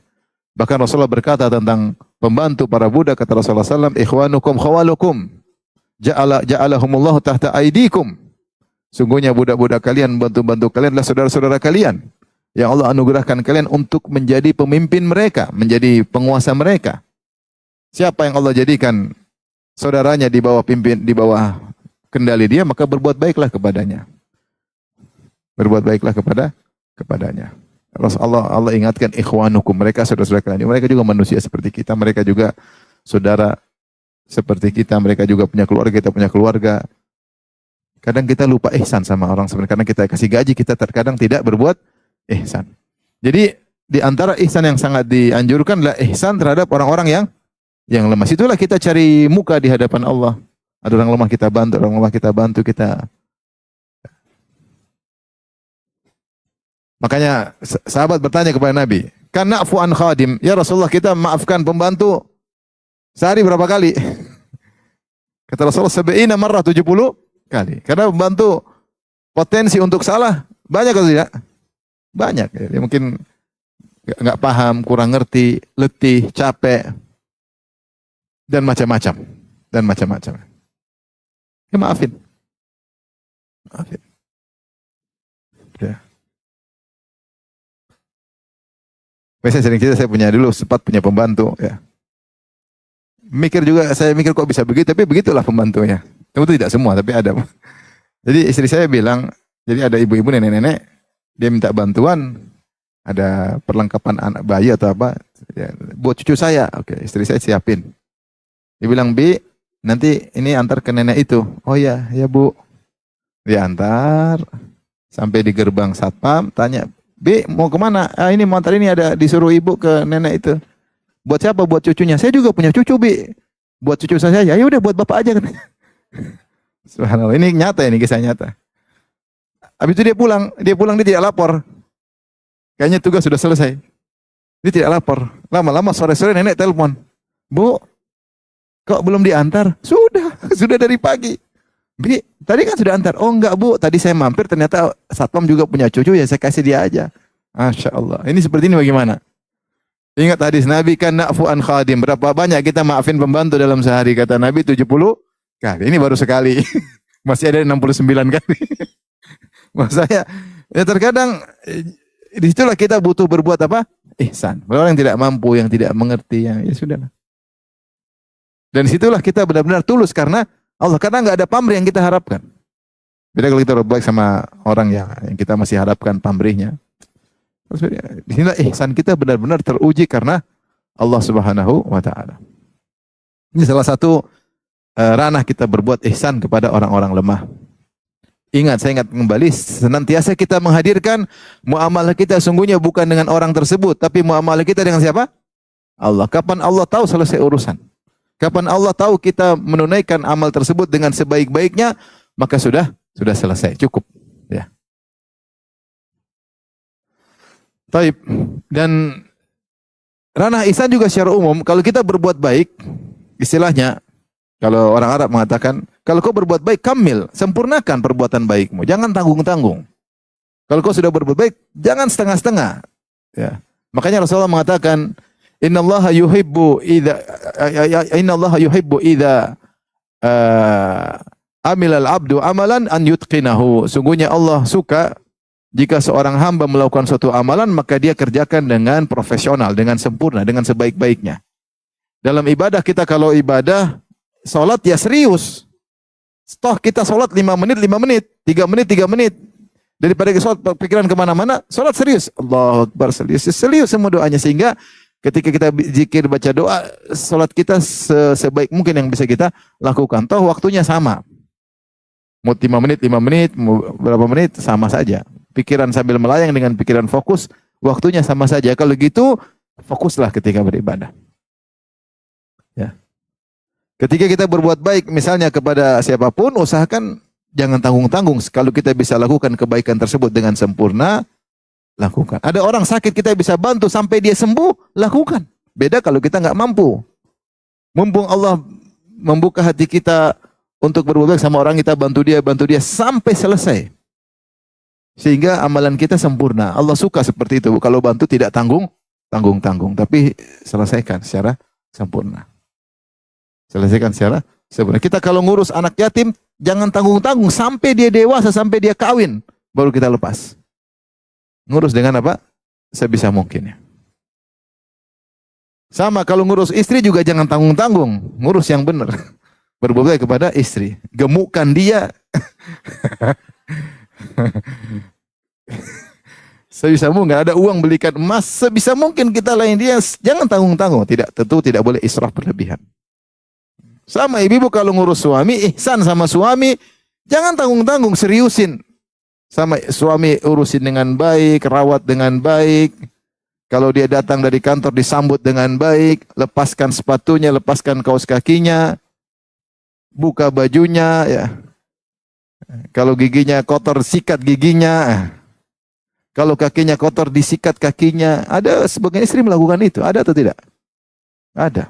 Bahkan Rasulullah berkata tentang pembantu para budak, kata Rasulullah SAW, ikhwanukum khawalukum ja'alahumullahu tahta aidikum. Sungguhnya budak-budak kalian, bantu-bantu kalian adalah saudara-saudara kalian yang Allah anugerahkan kalian untuk menjadi pemimpin mereka, menjadi penguasa mereka. Siapa yang Allah jadikan saudaranya di bawah kendali dia, maka berbuat baiklah kepadanya. Berbuat baiklah kepadanya. Allah ingatkan ikhwanukum, mereka saudara-saudara kalian. Mereka juga manusia seperti kita, mereka juga saudara seperti kita, mereka juga punya keluarga, kita punya keluarga. Kadang kita lupa ihsan sama orang sebenarnya, karena kita kasih gaji, kita terkadang tidak berbuat ihsan. Jadi di antara ihsan yang sangat dianjurkan adalah ihsan terhadap orang-orang yang lemah. Itulah kita cari muka di hadapan Allah. Ada orang lemah kita bantu, orang lemah kita bantu, kita. Makanya sahabat bertanya kepada Nabi, "Kana afu an khadim?" Ya Rasulullah, kita maafkan pembantu sehari berapa kali? Kata Rasulullah, 70 marrah, 70 kali. Karena pembantu potensi untuk salah banyak atau tidak? Banyak. Dia mungkin nggak paham, kurang ngerti, letih, capek, dan macam-macam. Ya maafin. Ya. Biasanya sering cerita, saya punya dulu sempat punya pembantu. Ya. Saya mikir kok bisa begitu, tapi begitulah pembantunya. Itu tidak semua, tapi ada. Jadi istri saya bilang, jadi ada ibu-ibu, nenek-nenek, dia minta bantuan, ada perlengkapan anak bayi atau apa, ya, buat cucu saya. Oke, istri saya siapin. Dia bilang, "Bi, nanti ini antar ke nenek itu." "Oh ya, ya Bu." Dia antar, sampai di gerbang satpam, tanya, "Bi, mau kemana?" "Ah, ini mau antar, ini ada disuruh ibu ke nenek itu." "Buat siapa?" "Buat cucunya." "Saya juga punya cucu, Bi." "Buat cucu saya." "Ya udah, buat bapak aja." Subhanallah, ini nyata, ini kisah nyata. Habis itu dia pulang dia tidak lapor. Kayaknya tugas sudah selesai. Dia tidak lapor. Lama-lama sore-sore nenek telepon. "Bu, kok belum diantar?" Sudah dari pagi." "Bi, tadi kan sudah antar." "Oh enggak Bu, tadi saya mampir, ternyata satpam juga punya cucu, ya saya kasih dia aja." Masya Allah. Ini seperti ini bagaimana? Ingat hadis Nabi, kan na'fu an khadim. Berapa banyak kita maafin pembantu dalam sehari? Kata Nabi 70 kali. Ini baru sekali. Masih ada 69 kali. Maksud saya, ya terkadang disitulah kita butuh berbuat apa? Ihsan. Orang yang tidak mampu, yang tidak mengerti, ya sudahlah. Dan disitulah kita benar-benar tulus karena Allah. Karena nggak ada pamrih yang kita harapkan. Beda kalau kita berbuat sama orang yang kita masih harapkan pamrihnya. Disinilah ihsan kita benar-benar teruji karena Allah Subhanahu wa taala. Ini salah satu ranah kita berbuat ihsan kepada orang-orang lemah. Saya ingat kembali, senantiasa kita menghadirkan muamalah kita sungguhnya bukan dengan orang tersebut, tapi muamalah kita dengan siapa? Allah. Kapan Allah tahu selesai urusan? Kapan Allah tahu kita menunaikan amal tersebut dengan sebaik-baiknya, maka sudah selesai, cukup. Ya. Taib. Dan ranah ihsan juga secara umum, kalau kita berbuat baik, istilahnya, kalau orang Arab mengatakan, kalau kau berbuat baik, kamil, sempurnakan perbuatan baikmu. Jangan tanggung-tanggung. Kalau kau sudah berbuat baik, jangan setengah-setengah. Ya. Makanya Rasulullah mengatakan, Innallaha yuhibbu idza amilal abdu amalan an yutqinahu. Sungguhnya Allah suka jika seorang hamba melakukan suatu amalan, maka dia kerjakan dengan profesional, dengan sempurna, dengan sebaik-baiknya. Dalam ibadah kita, kalau ibadah, salat ya serius. Toh kita salat 5 menit, 5 menit, 3 menit, 3 menit. Daripada salat pikiran kemana-mana, salat serius. Allahu Akbar, serius semua doanya. Sehingga ketika kita zikir, baca doa, salat kita sebaik mungkin yang bisa kita lakukan. Toh waktunya sama. Mau 5 menit, 5 menit, mau berapa menit, sama saja. Pikiran sambil melayang dengan pikiran fokus, waktunya sama saja. Kalau gitu, fokuslah ketika beribadah. Ya. Ketika kita berbuat baik, misalnya kepada siapapun, usahakan jangan tanggung-tanggung. Kalau kita bisa lakukan kebaikan tersebut dengan sempurna, lakukan. Ada orang sakit, kita bisa bantu sampai dia sembuh, lakukan. Beda kalau kita nggak mampu. Mumpung Allah membuka hati kita untuk berbuat baik sama orang, kita bantu dia sampai selesai. Sehingga amalan kita sempurna. Allah suka seperti itu. Kalau bantu tidak tanggung-tanggung, tapi selesaikan secara sempurna. Selesaikan secara sempurna. Kita kalau ngurus anak yatim, jangan tanggung-tanggung sampai dia dewasa, sampai dia kawin, baru kita lepas. Ngurus dengan apa? Sebisa mungkin. Sama kalau ngurus istri juga jangan tanggung-tanggung, ngurus yang benar. Berbuat baik kepada istri, gemukkan dia. Sebisa mungkin, ada uang belikan emas, sebisa mungkin kita lain dia, jangan tanggung-tanggung. Tentu tidak boleh israf berlebihan. Sama ibu kalau ngurus suami, ihsan sama suami, jangan tanggung-tanggung, seriusin. Sama suami urusin dengan baik, rawat dengan baik. Kalau dia datang dari kantor disambut dengan baik, lepaskan sepatunya, lepaskan kaos kakinya, buka bajunya, ya. Kalau giginya kotor, sikat giginya. Kalau kakinya kotor, disikat kakinya. Ada sebagian istri melakukan itu. Ada atau tidak? Ada.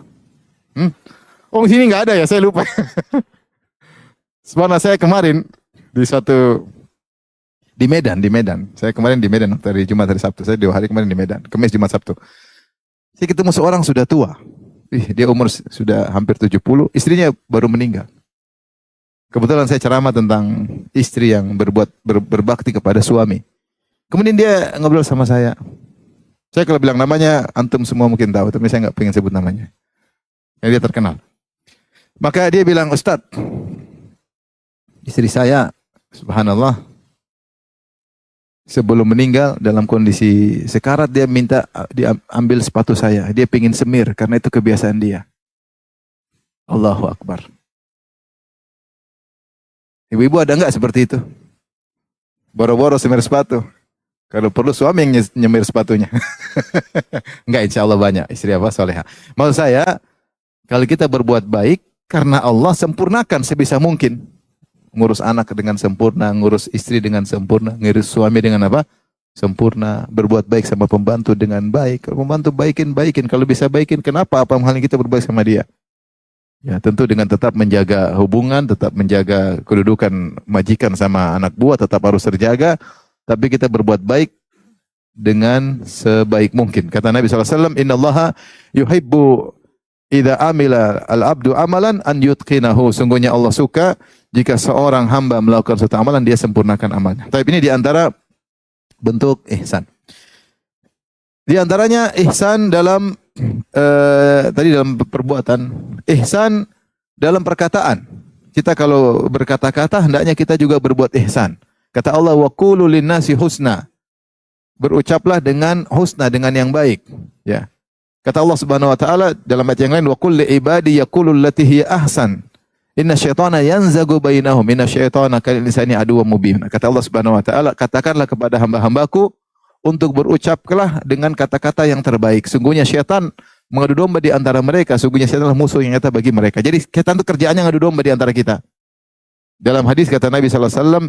Oh, di sini nggak ada ya, saya lupa. Sebenarnya saya kemarin di Medan. Saya kemarin di Medan dari Jumat hari Sabtu. Saya 2 hari kemarin di Medan. Kamis, Jumat, Sabtu. Saya ketemu seorang sudah tua. Dia umur sudah hampir 70, istrinya baru meninggal. Kebetulan saya ceramah tentang istri yang berbakti kepada suami. Kemudian dia ngobrol sama saya. Saya kalau bilang namanya, antum semua mungkin tahu, tapi saya nggak pengen sebut namanya. Yang dia terkenal. Maka dia bilang, Ustadz, istri saya, subhanallah, sebelum meninggal dalam kondisi sekarat, dia minta diambil sepatu saya. Dia pengen semir, karena itu kebiasaan dia. Allahu Akbar. Ibu-ibu ada nggak seperti itu? Boro-boro semir sepatu. Kalau perlu suami yang nyemir sepatunya. Enggak, insya Allah banyak. Istri apa? Soleha. Maksud saya, kalau kita berbuat baik, karena Allah sempurnakan sebisa mungkin. Ngurus anak dengan sempurna, ngurus istri dengan sempurna, ngurus suami dengan apa? Sempurna. Berbuat baik sama pembantu dengan baik. Kalau pembantu baikin. Kalau bisa baikin, kenapa? Apa halnya kita berbaik sama dia? Ya, tentu dengan tetap menjaga hubungan, tetap menjaga kedudukan majikan sama anak buah, tetap harus terjaga. Tapi kita berbuat baik dengan sebaik mungkin. Kata Nabi SAW, Innallaha yuhibbu idza amila al-abdu amalan an yutqinahu. Sungguhnya Allah suka jika seorang hamba melakukan suatu amalan, dia sempurnakan amalnya. Tapi ini diantara bentuk ihsan. Di antaranya ihsan dalam tadi dalam perbuatan, ihsan dalam perkataan. Kita kalau berkata-kata, hendaknya kita juga berbuat ihsan. Kata Allah, wa qulu linnasi husna. Berucaplah dengan husna, dengan yang baik. Ya. Kata Allah Subhanahu wa taala dalam ayat yang lain, wa qul li ibadi yaqulu allati hiya ahsan. Inna syaitana yanzagu bainahum, inna syaitana kal insani aduwwum mubin. Kata Allah Subhanahu wa taala, katakanlah kepada hamba-hambaku untuk berucaplah dengan kata-kata yang terbaik. Sungguhnya syaitan mengadu domba di antara mereka. Sungguhnya syaitan adalah musuh yang nyata bagi mereka. Jadi syaitan itu kerjaannya ngadu domba di antara kita. Dalam hadis kata Nabi sallallahu alaihi wasallam,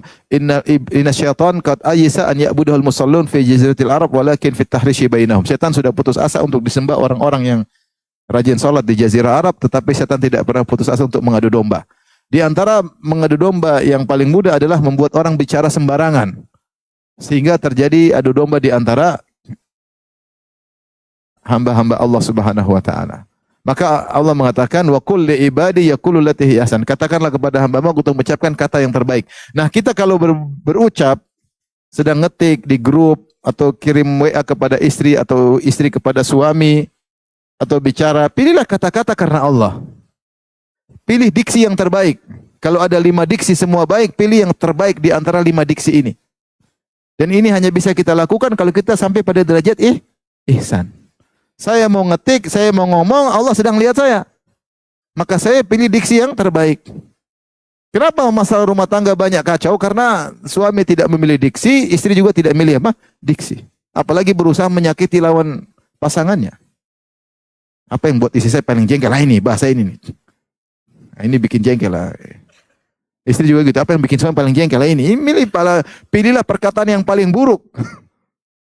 inna syaitan qad ayisa an ya'budahul musallun fi jaziratil Arab walakin fit tahrishi bainahum. Setan sudah putus asa untuk disembah orang-orang yang rajin salat di jazirah Arab, tetapi setan tidak pernah putus asa untuk mengadu domba. Di antara mengadu domba yang paling mudah adalah membuat orang bicara sembarangan, sehingga terjadi adu domba di antara hamba-hamba Allah Subhanahu wa taala. Maka Allah mengatakan wa qul li ibadi yaqulu allati hi ahsan. Katakanlah kepada hamba-Mu untuk mengucapkan kata yang terbaik. Nah, kita kalau berucap sedang ngetik di grup atau kirim WA kepada istri atau istri kepada suami atau bicara, pilihlah kata-kata karena Allah. Pilih diksi yang terbaik. Kalau ada 5 diksi semua baik, pilih yang terbaik di antara 5 diksi ini. Dan ini hanya bisa kita lakukan kalau kita sampai pada derajat ihsan. Saya mau ngetik, saya mau ngomong, Allah sedang lihat saya. Maka saya pilih diksi yang terbaik. Kenapa masalah rumah tangga banyak kacau? Karena suami tidak memilih diksi, istri juga tidak memilih apa? Diksi. Apalagi berusaha menyakiti lawan pasangannya. Apa yang buat istri saya paling jengkel? Nah ini, bahasa ini nih. Nah, ini bikin jengkel lah. Istri juga gitu. Apa yang bikin suami paling jengkel? Nah ini pilihlah perkataan yang paling buruk.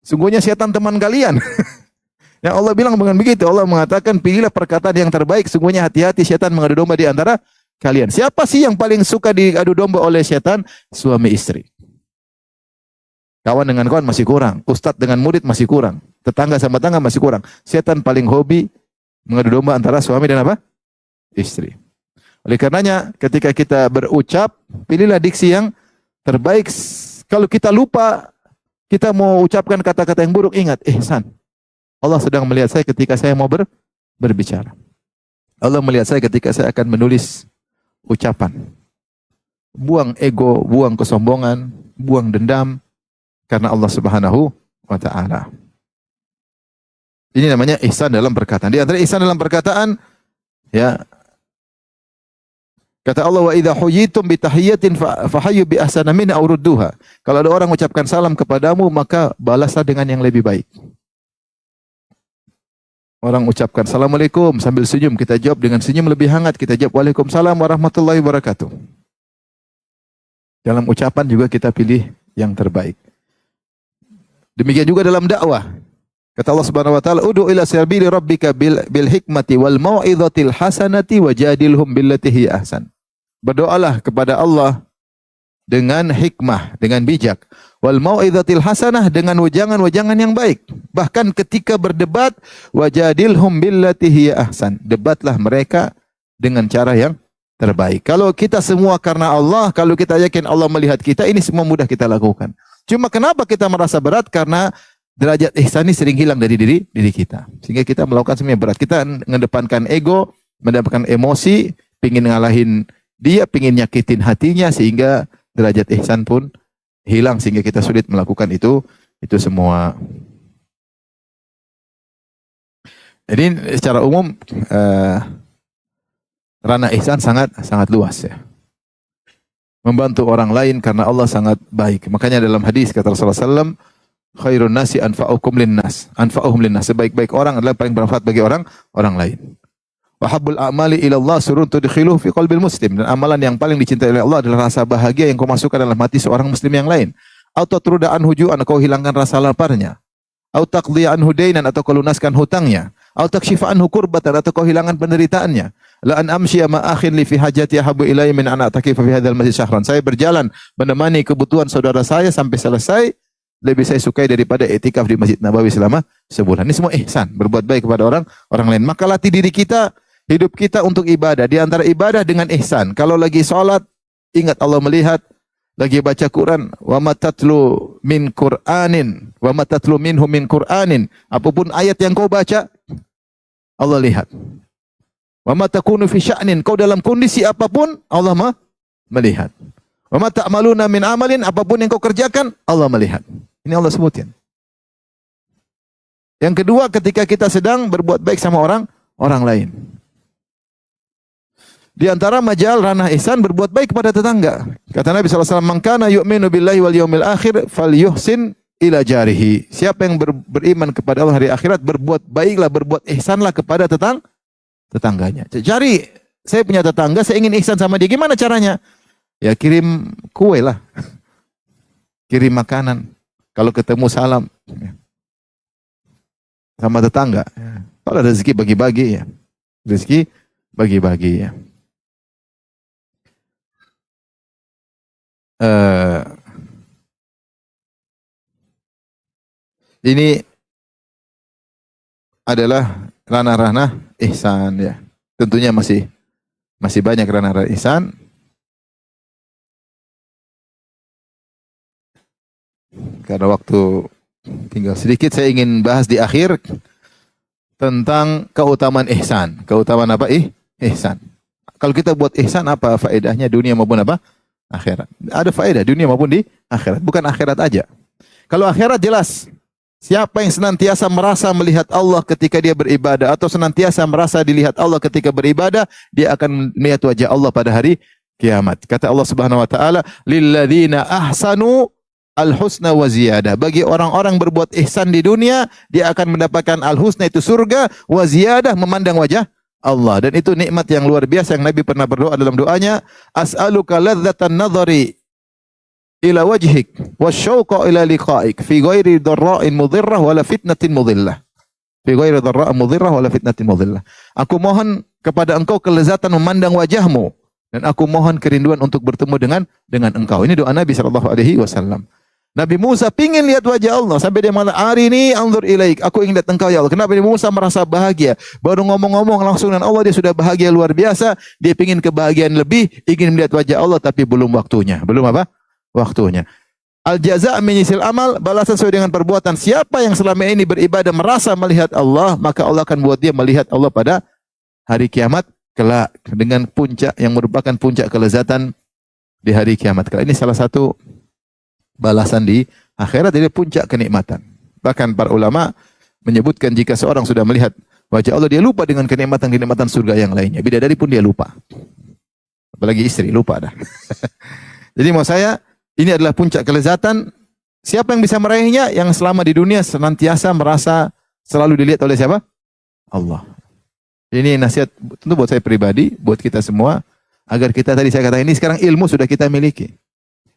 Sungguhnya setan teman kalian. Yang Allah bilang bukan begitu. Allah mengatakan pilihlah perkataan yang terbaik. Sungguhnya hati-hati setan mengadu domba di antara kalian. Siapa sih yang paling suka diadu domba oleh setan? Suami istri. Kawan dengan kawan masih kurang. Ustadz dengan murid masih kurang. Tetangga sama tetangga masih kurang. Setan paling hobi mengadu domba antara suami dan apa? Istri. Oleh karenanya ketika kita berucap, pilihlah diksi yang terbaik. Kalau kita lupa, kita mau ucapkan kata-kata yang buruk, ingat ihsan. Allah sedang melihat saya ketika saya mau berbicara. Allah melihat saya ketika saya akan menulis ucapan. Buang ego, buang kesombongan, buang dendam karena Allah Subhanahu wa taala. Ini namanya ihsan dalam perkataan. Di antara ihsan dalam perkataan, ya, kata Allah, wa idza huyitum bi tahiyyatin fahayyu bi ahsana minha aw rudduha. Kalau ada orang mengucapkan salam kepadamu, maka balaslah dengan yang lebih baik. Orang ucapkan Assalamualaikum sambil senyum, kita jawab dengan senyum lebih hangat, kita jawab Waalaikumsalam warahmatullahi wabarakatuh. Dalam ucapan juga kita pilih yang terbaik. Demikian juga dalam dakwah. Kata Allah Subhanahu wa taala, "Ud'u ila sabili rabbika bil hikmati wal mau'izatil hasanati wajadilhum billati hi ahsan." Berdoalah kepada Allah dengan hikmah, dengan bijak. Wal mau'izatil hasanah, dengan wejangan-wejangan yang baik. Bahkan ketika berdebat, wajadilhum billati hiya ahsan. Debatlah mereka dengan cara yang terbaik. Kalau kita semua karena Allah, kalau kita yakin Allah melihat kita, ini semua mudah kita lakukan. Cuma kenapa kita merasa berat? Karena derajat ihsan ini sering hilang dari diri kita. Sehingga kita melakukan semuanya berat. Kita mengedepankan ego, mengedepankan emosi, pingin ngalahin dia, pingin nyakitin hatinya, sehingga derajat ihsan pun hilang, sehingga kita sulit melakukan itu semua. Jadi secara umum ranah ihsan sangat luas ya. Membantu orang lain karena Allah sangat baik. Makanya dalam hadis kata Rasulullah SAW, khairun nasi anfa'uhum linnas. Sebaik-baik orang adalah paling bermanfaat bagi orang lain. Wa habbul a'mali ila Allah surun tudkhiluhu fi qalbil muslim. Dan amalan yang paling dicintai oleh Allah adalah rasa bahagia yang kau masukkan dalam hati seorang muslim yang lain. Atau tatruda anhu ju'an, kau hilangkan rasa laparnya. Atau taqdi anhu dainan, atau kau lunaskan hutangnya. Atau takshifa anhu kurbatan, atau kau hilangkan penderitaannya. La an amshiya ma akhin li fi hajati habu ilayya min an atakifa fi hadzal masjid syahran. Saya berjalan menemani kebutuhan saudara saya sampai selesai, lebih saya sukai daripada i'tikaf di Masjid Nabawi selama sebulan. Ini semua ihsan, berbuat baik kepada orang lain. Maka latih diri kita, hidup kita untuk ibadah. Di antara ibadah dengan ihsan. Kalau lagi sholat, ingat Allah melihat. Lagi baca Quran, wa matatlu min Qur'anin, wa matatlu minhu min Qur'anin. Apapun ayat yang kau baca, Allah lihat. Wa matakunu fi sya'nin, kau dalam kondisi apapun, Allah melihat. Wa ma ta'maluna min amalin, apapun yang kau kerjakan, Allah melihat. Ini Allah sebutin. Yang kedua, ketika kita sedang berbuat baik sama orang lain. Di antara majal ranah ihsan berbuat baik kepada tetangga. Kata Nabi SAW, "Man kana yu'minu billahi wal yawmil akhir falyuhsin ila jarihi." Siapa yang beriman kepada Allah hari akhirat, berbuat baiklah, berbuat ihsanlah kepada tetangganya. Cari, saya punya tetangga, saya ingin ihsan sama dia. Gimana caranya? Ya kirim kue lah, kirim makanan. Kalau ketemu salam sama tetangga. Kalau ada rezeki bagi-bagi ya. Rezeki bagi-bagi ya. Eh, ini adalah ranah-ranah ihsan ya. Tentunya masih banyak ranah-ranah ihsan. Karena waktu tinggal sedikit, saya ingin bahas di akhir tentang keutamaan ihsan. Keutamaan apa? Ihsan. Kalau kita buat ihsan, apa faedahnya dunia maupun apa? Akhirat. Ada faedah dunia maupun di akhirat. Bukan akhirat aja. Kalau akhirat jelas. Siapa yang senantiasa merasa melihat Allah ketika dia beribadah atau senantiasa merasa dilihat Allah ketika beribadah, dia akan melihat wajah Allah pada hari kiamat. Kata Allah Subhanahu wa taala, "Lilladzina ahsanu al-husna wa ziyadah." Bagi orang-orang berbuat ihsan di dunia, dia akan mendapatkan al-husna itu surga, wa ziyadah memandang wajah Allah. Dan itu nikmat yang luar biasa yang Nabi pernah berdoa dalam doanya, "As'aluka ladzatan nadhari ila wajhik wasyauqa ila liqa'ik fi ghairi dharra'in mudhirrah wala fitnatin mudhillah." Fi ghairi dharra'in mudhirrah wala fitnatin mudhillah. Aku mohon kepada engkau kelezatan memandang wajahmu dan aku mohon kerinduan untuk bertemu dengan engkau. Ini doa Nabi sallallahu alaihi wasallam. Nabi Musa pingin lihat wajah Allah sampai dia mengatakan, "Arini anzur ilaik." Aku ingin lihat engkau ya Allah. Kenapa Nabi Musa merasa bahagia? Baru ngomong-ngomong langsung dengan Allah dia sudah bahagia luar biasa. Dia pingin kebahagiaan lebih, ingin melihat wajah Allah tapi belum waktunya. Belum apa? Waktunya. Al-jaza' min jinsil amal, balasan sesuai dengan perbuatan. Siapa yang selama ini beribadah merasa melihat Allah, maka Allah akan buat dia melihat Allah pada hari kiamat kelak dengan puncak yang merupakan puncak kelezatan di hari kiamat kelak. Ini salah satu balasan di akhirat, jadi puncak kenikmatan. Bahkan para ulama menyebutkan jika seorang sudah melihat wajah Allah, dia lupa dengan kenikmatan-kenikmatan surga yang lainnya. Bidadari pun dia lupa. Apalagi istri, lupa dah. Jadi mau saya, ini adalah puncak kelezatan. Siapa yang bisa meraihnya? Yang selama di dunia senantiasa merasa selalu dilihat oleh siapa? Allah. Ini nasihat tentu buat saya pribadi, buat kita semua, agar kita tadi saya katakan ini sekarang ilmu sudah kita miliki.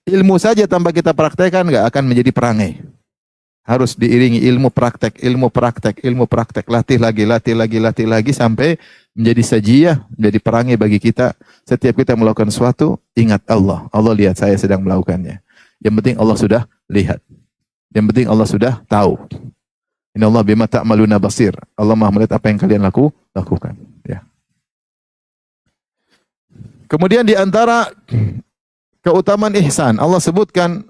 Ilmu saja tanpa kita praktekkan nggak akan menjadi perangai. Harus diiringi ilmu praktek, ilmu praktek, ilmu praktek. Latih lagi sampai menjadi sajiyah, menjadi perangai bagi kita. Setiap kita melakukan sesuatu, ingat Allah. Allah lihat saya sedang melakukannya. Yang penting Allah sudah lihat. Yang penting Allah sudah tahu. Innallaha bima ta'maluna basir. Allah Maha melihat apa yang kalian lakukan. Ya. Kemudian di antara keutamaan ihsan, Allah sebutkan,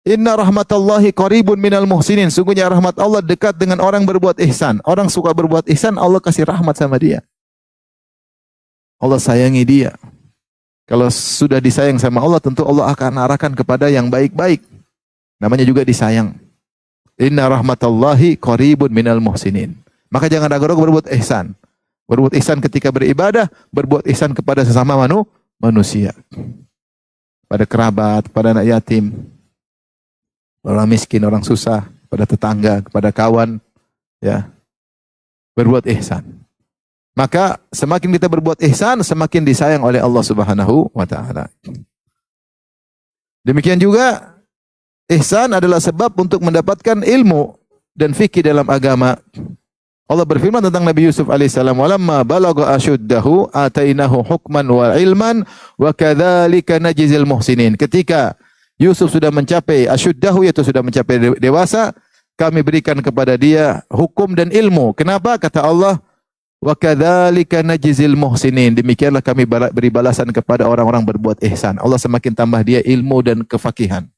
"Inna rahmatallahi qaribun minal muhsinin." Sungguhnya rahmat Allah dekat dengan orang berbuat ihsan. Orang suka berbuat ihsan, Allah kasih rahmat sama dia. Allah sayangi dia. Kalau sudah disayang sama Allah, tentu Allah akan arahkan kepada yang baik-baik. Namanya juga disayang. Inna rahmatallahi qaribun minal muhsinin. Maka jangan ragu-ragu berbuat ihsan. Berbuat ihsan ketika beribadah, berbuat ihsan kepada sesama manusia. Pada kerabat, pada anak yatim, orang miskin, orang susah, pada tetangga, kepada kawan, ya. Berbuat ihsan. Maka semakin kita berbuat ihsan, semakin disayang oleh Allah Subhanahu wa taala. Demikian juga ihsan adalah sebab untuk mendapatkan ilmu dan fikih dalam agama. Allah berfirman tentang Nabi Yusuf alaihissalam, "Walamma balagha ashuddahu atainahu hukman wa ilman wa kadzalika najzil muhsinin." Ketika Yusuf sudah mencapai ashuddahu, yaitu sudah mencapai dewasa, kami berikan kepada dia hukum dan ilmu. Kenapa? Kata Allah, "Wa kadzalika najzil muhsinin." Demikianlah kami beri balasan kepada orang-orang berbuat ihsan. Allah semakin tambah dia ilmu dan kefakihan.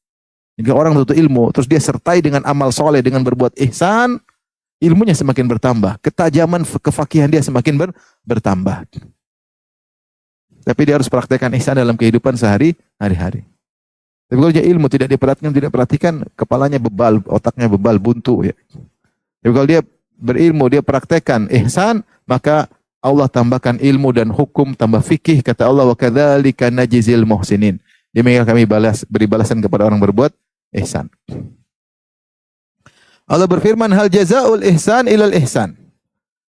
Jika orang butuh ilmu, terus dia sertai dengan amal soleh, dengan berbuat ihsan, ilmunya semakin bertambah, ketajaman kefakihan dia semakin bertambah. Tapi dia harus praktekkan ihsan dalam kehidupan sehari-hari. Tapi kalau dia ilmu tidak diperhatikan, kepalanya bebal, otaknya bebal, buntu ya. Tapi kalau dia berilmu, dia praktekkan ihsan, maka Allah tambahkan ilmu dan hukum, tambah fikih. Kata Allah, "Wa kadzalika najzil muhsinin." Demikian kami beri balasan kepada orang berbuat ihsan. Allah berfirman, "Hal jazaa'ul ihsan ilal ihsan."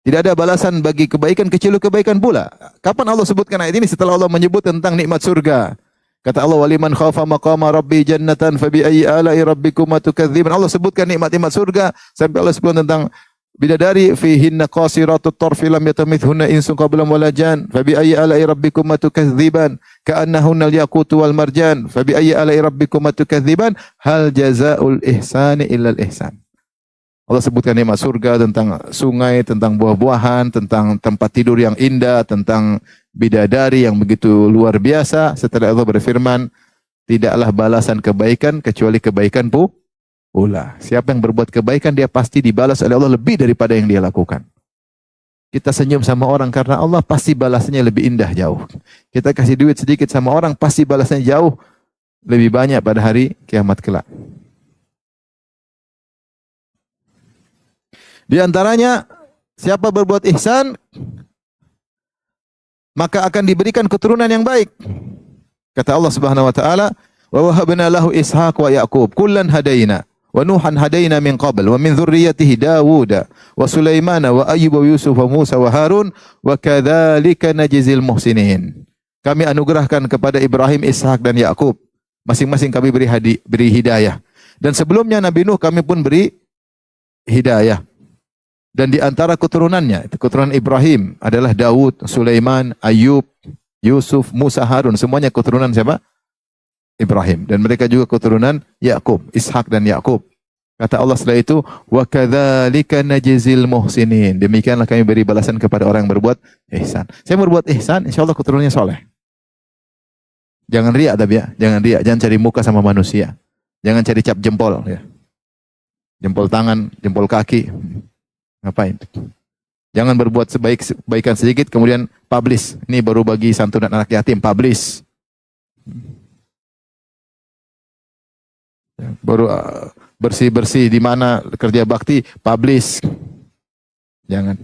Tidak ada balasan bagi kebaikan kecuali kebaikan pula. Kapan Allah sebutkan ayat ini? Setelah Allah menyebut tentang nikmat surga. Kata Allah, waliman khafa maqama rabbi jannatan fabi ayyi ala'i rabbikuma tukadziban. Allah sebutkan nikmat-nikmat surga sampai Allah sebutkan tentang bidadari fihinna qasiratut tarfi lam yatamithunna insun qablahum wala jan fabi ayyi ala'i rabbikuma tukadziban ka'annahunna al-yaqutu wal marjan fabi ayyi ala'i rabbikuma tukadziban hal jazaa'ul ihsani illa al-ihsan. Allah sebutkan nikmat surga, tentang sungai, tentang buah-buahan, tentang tempat tidur yang indah, tentang bidadari yang begitu luar biasa. Setelah Allah berfirman, tidaklah balasan kebaikan kecuali kebaikan pula. Siapa yang berbuat kebaikan, dia pasti dibalas oleh Allah lebih daripada yang dia lakukan. Kita senyum sama orang karena Allah, pasti balasnya lebih indah jauh. Kita kasih duit sedikit sama orang, pasti balasnya jauh lebih banyak pada hari kiamat kelak. Di antaranya, siapa berbuat ihsan, maka akan diberikan keturunan yang baik. Kata Allah Subhanahu wa taala, "Wa wahabna lahu Ishaq wa Yaqub, kullan hadaina, wa Nuhan hadaina min qabl, wa min dzurriyyatihi Dawud, wa Sulaiman, wa Ayyub, wa Yusuf, wa Musa, wa Harun, wa kadzalika najzil muhsinin." Kami anugerahkan kepada Ibrahim, Ishak dan Yakub. Masing-masing kami beri hidayah. Dan sebelumnya Nabi Nuh kami pun beri hidayah. Dan di antara keturunannya, itu keturunan Ibrahim adalah Daud, Sulaiman, Ayub, Yusuf, Musa, Harun. Semuanya keturunan siapa? Ibrahim. Dan mereka juga keturunan Yakub, Ishak dan Yakub. Kata Allah setelah itu, wa kadzalika najzil muhsinin. Demikianlah kami beri balasan kepada orang yang berbuat ihsan. Saya berbuat ihsan, insyaallah keturunannya soleh. Jangan riak tapi ya, jangan riak, jangan cari muka sama manusia. Jangan cari cap jempol ya. Jempol tangan, jempol kaki. Ngapain? Jangan berbuat kebaikan sedikit kemudian publish. Ini baru bagi santunan anak yatim, publish. Baru bersih-bersih di mana kerja bakti, publish. Jangan.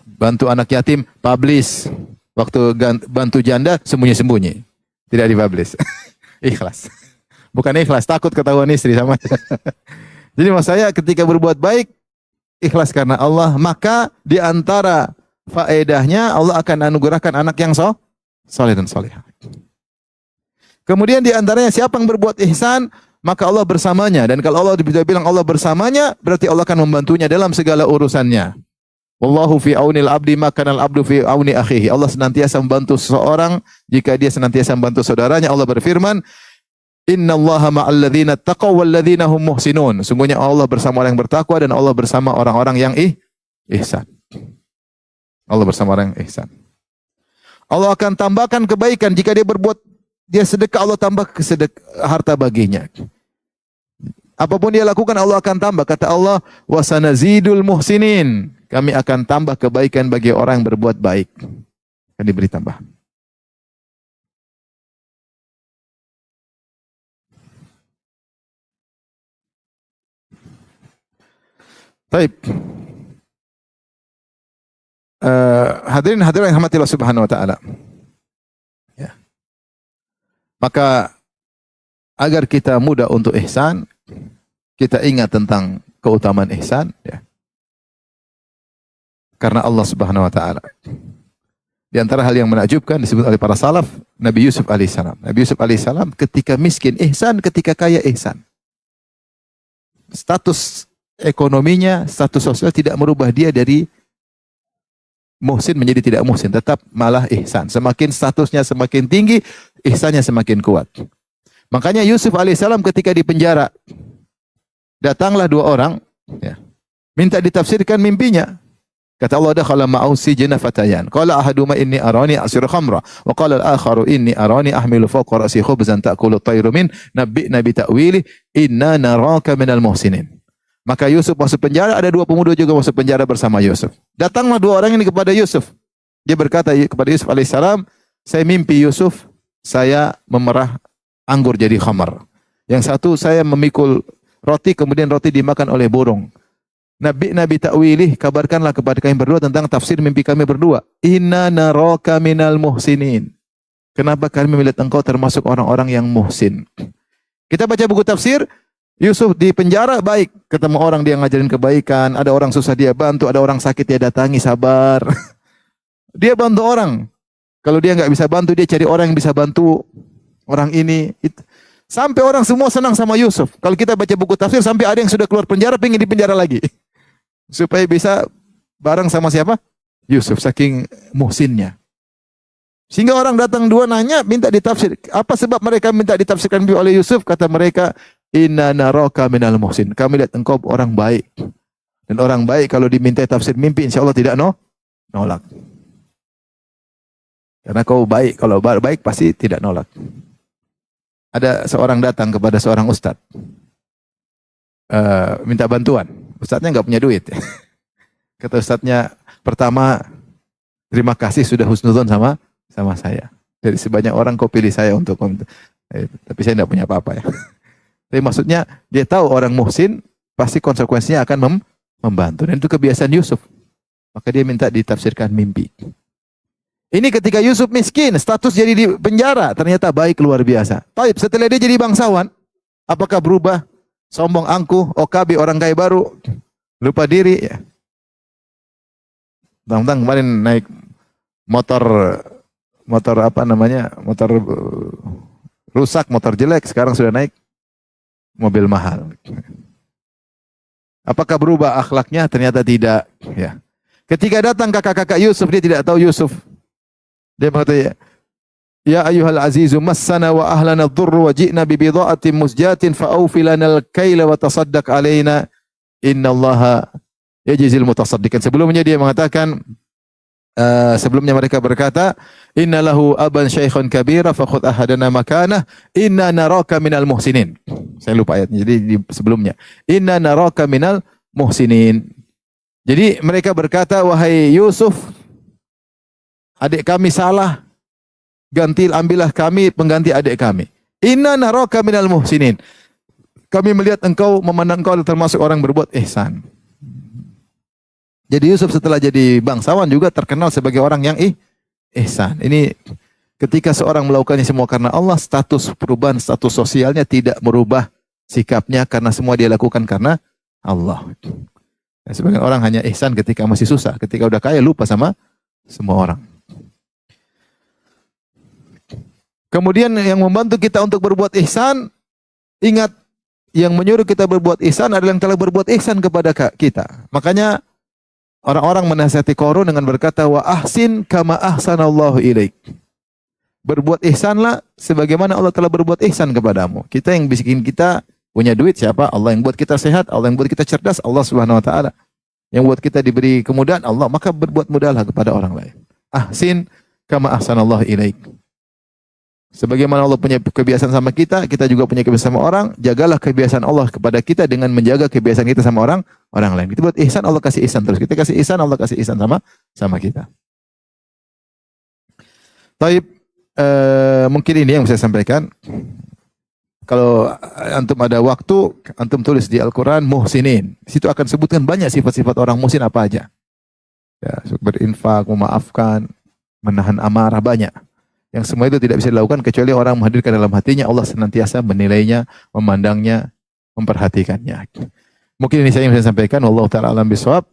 Bantu anak yatim, publish. Waktu bantu janda, sembunyi-sembunyi. Tidak dipublish. Ikhlas. Bukan ikhlas, takut ketahuan istri sama. Jadi maksud saya ketika berbuat baik, ikhlas karena Allah, maka di antara faedahnya Allah akan anugerahkan anak yang soleh dan solehah. Kemudian di antaranya siapa yang berbuat ihsan, maka Allah bersamanya. Dan kalau Allah bilang Allah bersamanya, berarti Allah akan membantunya dalam segala urusannya. Wallahu fi aunil abdi makanal abdu fi auni akhihi. Allah senantiasa membantu seseorang jika dia senantiasa membantu saudaranya. Allah berfirman, Innallaha ma'al ladzina taqaw wal ladzina hum muhsinun. Sungguhnya Allah bersama orang yang bertakwa dan Allah bersama orang-orang yang ihsan. Allah bersama orang yang ihsan. Allah akan tambahkan kebaikan jika dia sedekah, Allah tambah harta baginya. Apapun dia lakukan Allah akan tambah. Kata Allah, wa sanazidul muhsinin. Kami akan tambah kebaikan bagi orang yang berbuat baik. Akan diberi tambahan. Baik. Hadirin yang rahmati Allah Subhanahu wa taala. Ya. Maka agar kita mudah untuk ihsan, kita ingat tentang keutamaan ihsan ya. Karena Allah Subhanahu wa taala. Di antara hal yang menakjubkan disebut oleh para salaf, Nabi Yusuf alaihissalam. Nabi Yusuf alaihissalam ketika miskin ihsan, ketika kaya ihsan. Status ekonominya, status sosial tidak merubah dia dari muhsin menjadi tidak muhsin, tetap malah ihsan. Semakin statusnya semakin tinggi, ihsannya semakin kuat. Makanya Yusuf alaihissalam ketika di penjara, datanglah dua orang, ya, minta ditafsirkan mimpinya. Kata Allah, dakhala ma'ahu sijna fatayan. Qala ahaduhuma inni arani asiru khamra, wa qala al-akharu inni arani ahmilu fawqa ra'si khubzan ta'kulu at-tayru min, nabbi'na bi ta'wili inna naraka minal muhsinin. Maka Yusuf masuk penjara, ada dua pemuda juga masuk penjara bersama Yusuf. Datanglah dua orang ini kepada Yusuf. Dia berkata kepada Yusuf alaihissalam, saya mimpi Yusuf, saya memerah anggur jadi khamar. Yang satu saya memikul roti, kemudian roti dimakan oleh burung. Nabi ta'wilih, kabarkanlah kepada kami berdua tentang tafsir mimpi kami berdua. Inna naraka minal muhsinin. Kenapa kami melihat engkau termasuk orang-orang yang muhsin? Kita baca buku tafsir, Yusuf di penjara baik, ketemu orang dia ngajarin kebaikan, ada orang susah dia bantu, ada orang sakit dia datangi, sabar. Dia bantu orang. Kalau dia nggak bisa bantu, dia cari orang yang bisa bantu orang ini. Sampai orang semua senang sama Yusuf. Kalau kita baca buku tafsir, sampai ada yang sudah keluar penjara, pengen di penjara lagi. Supaya bisa bareng sama siapa? Yusuf, saking muhsinnya. Sehingga orang datang dua nanya, minta ditafsir. Apa sebab mereka minta ditafsirkan oleh Yusuf? Kata mereka, inna naraka minal muhsin. Kami lihat engkau orang baik. Dan orang baik kalau diminta tafsir mimpi, insya Allah tidak nolak. Karena kau baik, kalau baik pasti tidak nolak. Ada seorang datang kepada seorang ustadz, minta bantuan. Ustadznya nggak punya duit. Kata ustadznya, pertama, terima kasih sudah husnudzon sama saya. Dari sebanyak orang kau pilih saya untuk tapi saya tidak punya apa-apa ya. Tapi maksudnya dia tahu orang muhsin pasti konsekuensinya akan membantu. Dan itu kebiasaan Yusuf. Maka dia minta ditafsirkan mimpi. Ini ketika Yusuf miskin, status jadi di penjara, ternyata baik luar biasa. Taib, setelah dia jadi bangsawan, apakah berubah? Sombong, angkuh, OKB, orang kaya baru, lupa diri. Ya. Tentang kemarin naik motor apa namanya, motor rusak, motor jelek, sekarang sudah naik mobil mahal. Apakah berubah akhlaknya? Ternyata tidak. Ya. Ketika datang kakak-kakak Yusuf, dia tidak tahu Yusuf. Dia berkata, ya ayyuhal azizu massana wa ahlana dhurru wa ji'na bi bidha'atin musjatin fa'awfi lana al-kaila wa tasaddaq alaina innallaha yajzil mutasaddiqin. Sebelumnya dia mengatakan, sebelumnya mereka berkata, inna lahu aban syaikhan kabira fakhudh ahadana makanah inna naraka minal muhsinin. Saya lupa ayatnya. Jadi sebelumnya, inna naraka minal muhsinin. Jadi mereka berkata, wahai Yusuf, adik kami salah, ambillah kami pengganti adik kami. Inna naraka minal muhsinin. Kami melihat engkau, memandang engkau termasuk orang berbuat ihsan. Jadi Yusuf setelah jadi bangsawan juga terkenal sebagai orang yang ihsan. Ini ketika seorang melakukannya semua karena Allah, status perubahan status sosialnya tidak merubah sikapnya karena semua dia lakukan karena Allah. Dan sebagian orang hanya ihsan ketika masih susah, ketika udah kaya lupa sama semua orang. Kemudian yang membantu kita untuk berbuat ihsan, ingat yang menyuruh kita berbuat ihsan adalah yang telah berbuat ihsan kepada kita. Makanya orang-orang menasihati Qarun dengan berkata, wa ahsin kama ahsanallahu ilaik. Berbuat ihsanlah sebagaimana Allah telah berbuat ihsan kepadamu. Kita yang bikin kita punya duit siapa? Allah. Yang buat kita sehat, Allah. Yang buat kita cerdas, Allah Subhanahu wa taala. Yang buat kita diberi kemudahan, Allah. Maka berbuat mudahlah kepada orang lain. Ahsin kama ahsanallahu ilaik. Sebagaimana Allah punya kebiasaan sama kita, kita juga punya kebiasaan sama orang. Jagalah kebiasaan Allah kepada kita dengan menjaga kebiasaan kita sama orang lain. Kita buat ihsan, Allah kasih ihsan terus. Kita kasih ihsan, Allah kasih ihsan sama kita. Taib, mungkin ini yang saya sampaikan. Kalau antum ada waktu, antum tulis di Al-Quran muhsinin. Di situ akan sebutkan banyak sifat-sifat orang muhsin apa aja. Ya, berinfak, memaafkan, menahan amarah, banyak. Yang semua itu tidak bisa dilakukan kecuali orang menghadirkan dalam hatinya, Allah senantiasa menilainya, memandangnya, memperhatikannya. Mungkin ini saya yang bisa sampaikan. Wallahu ta'ala alam bisawab.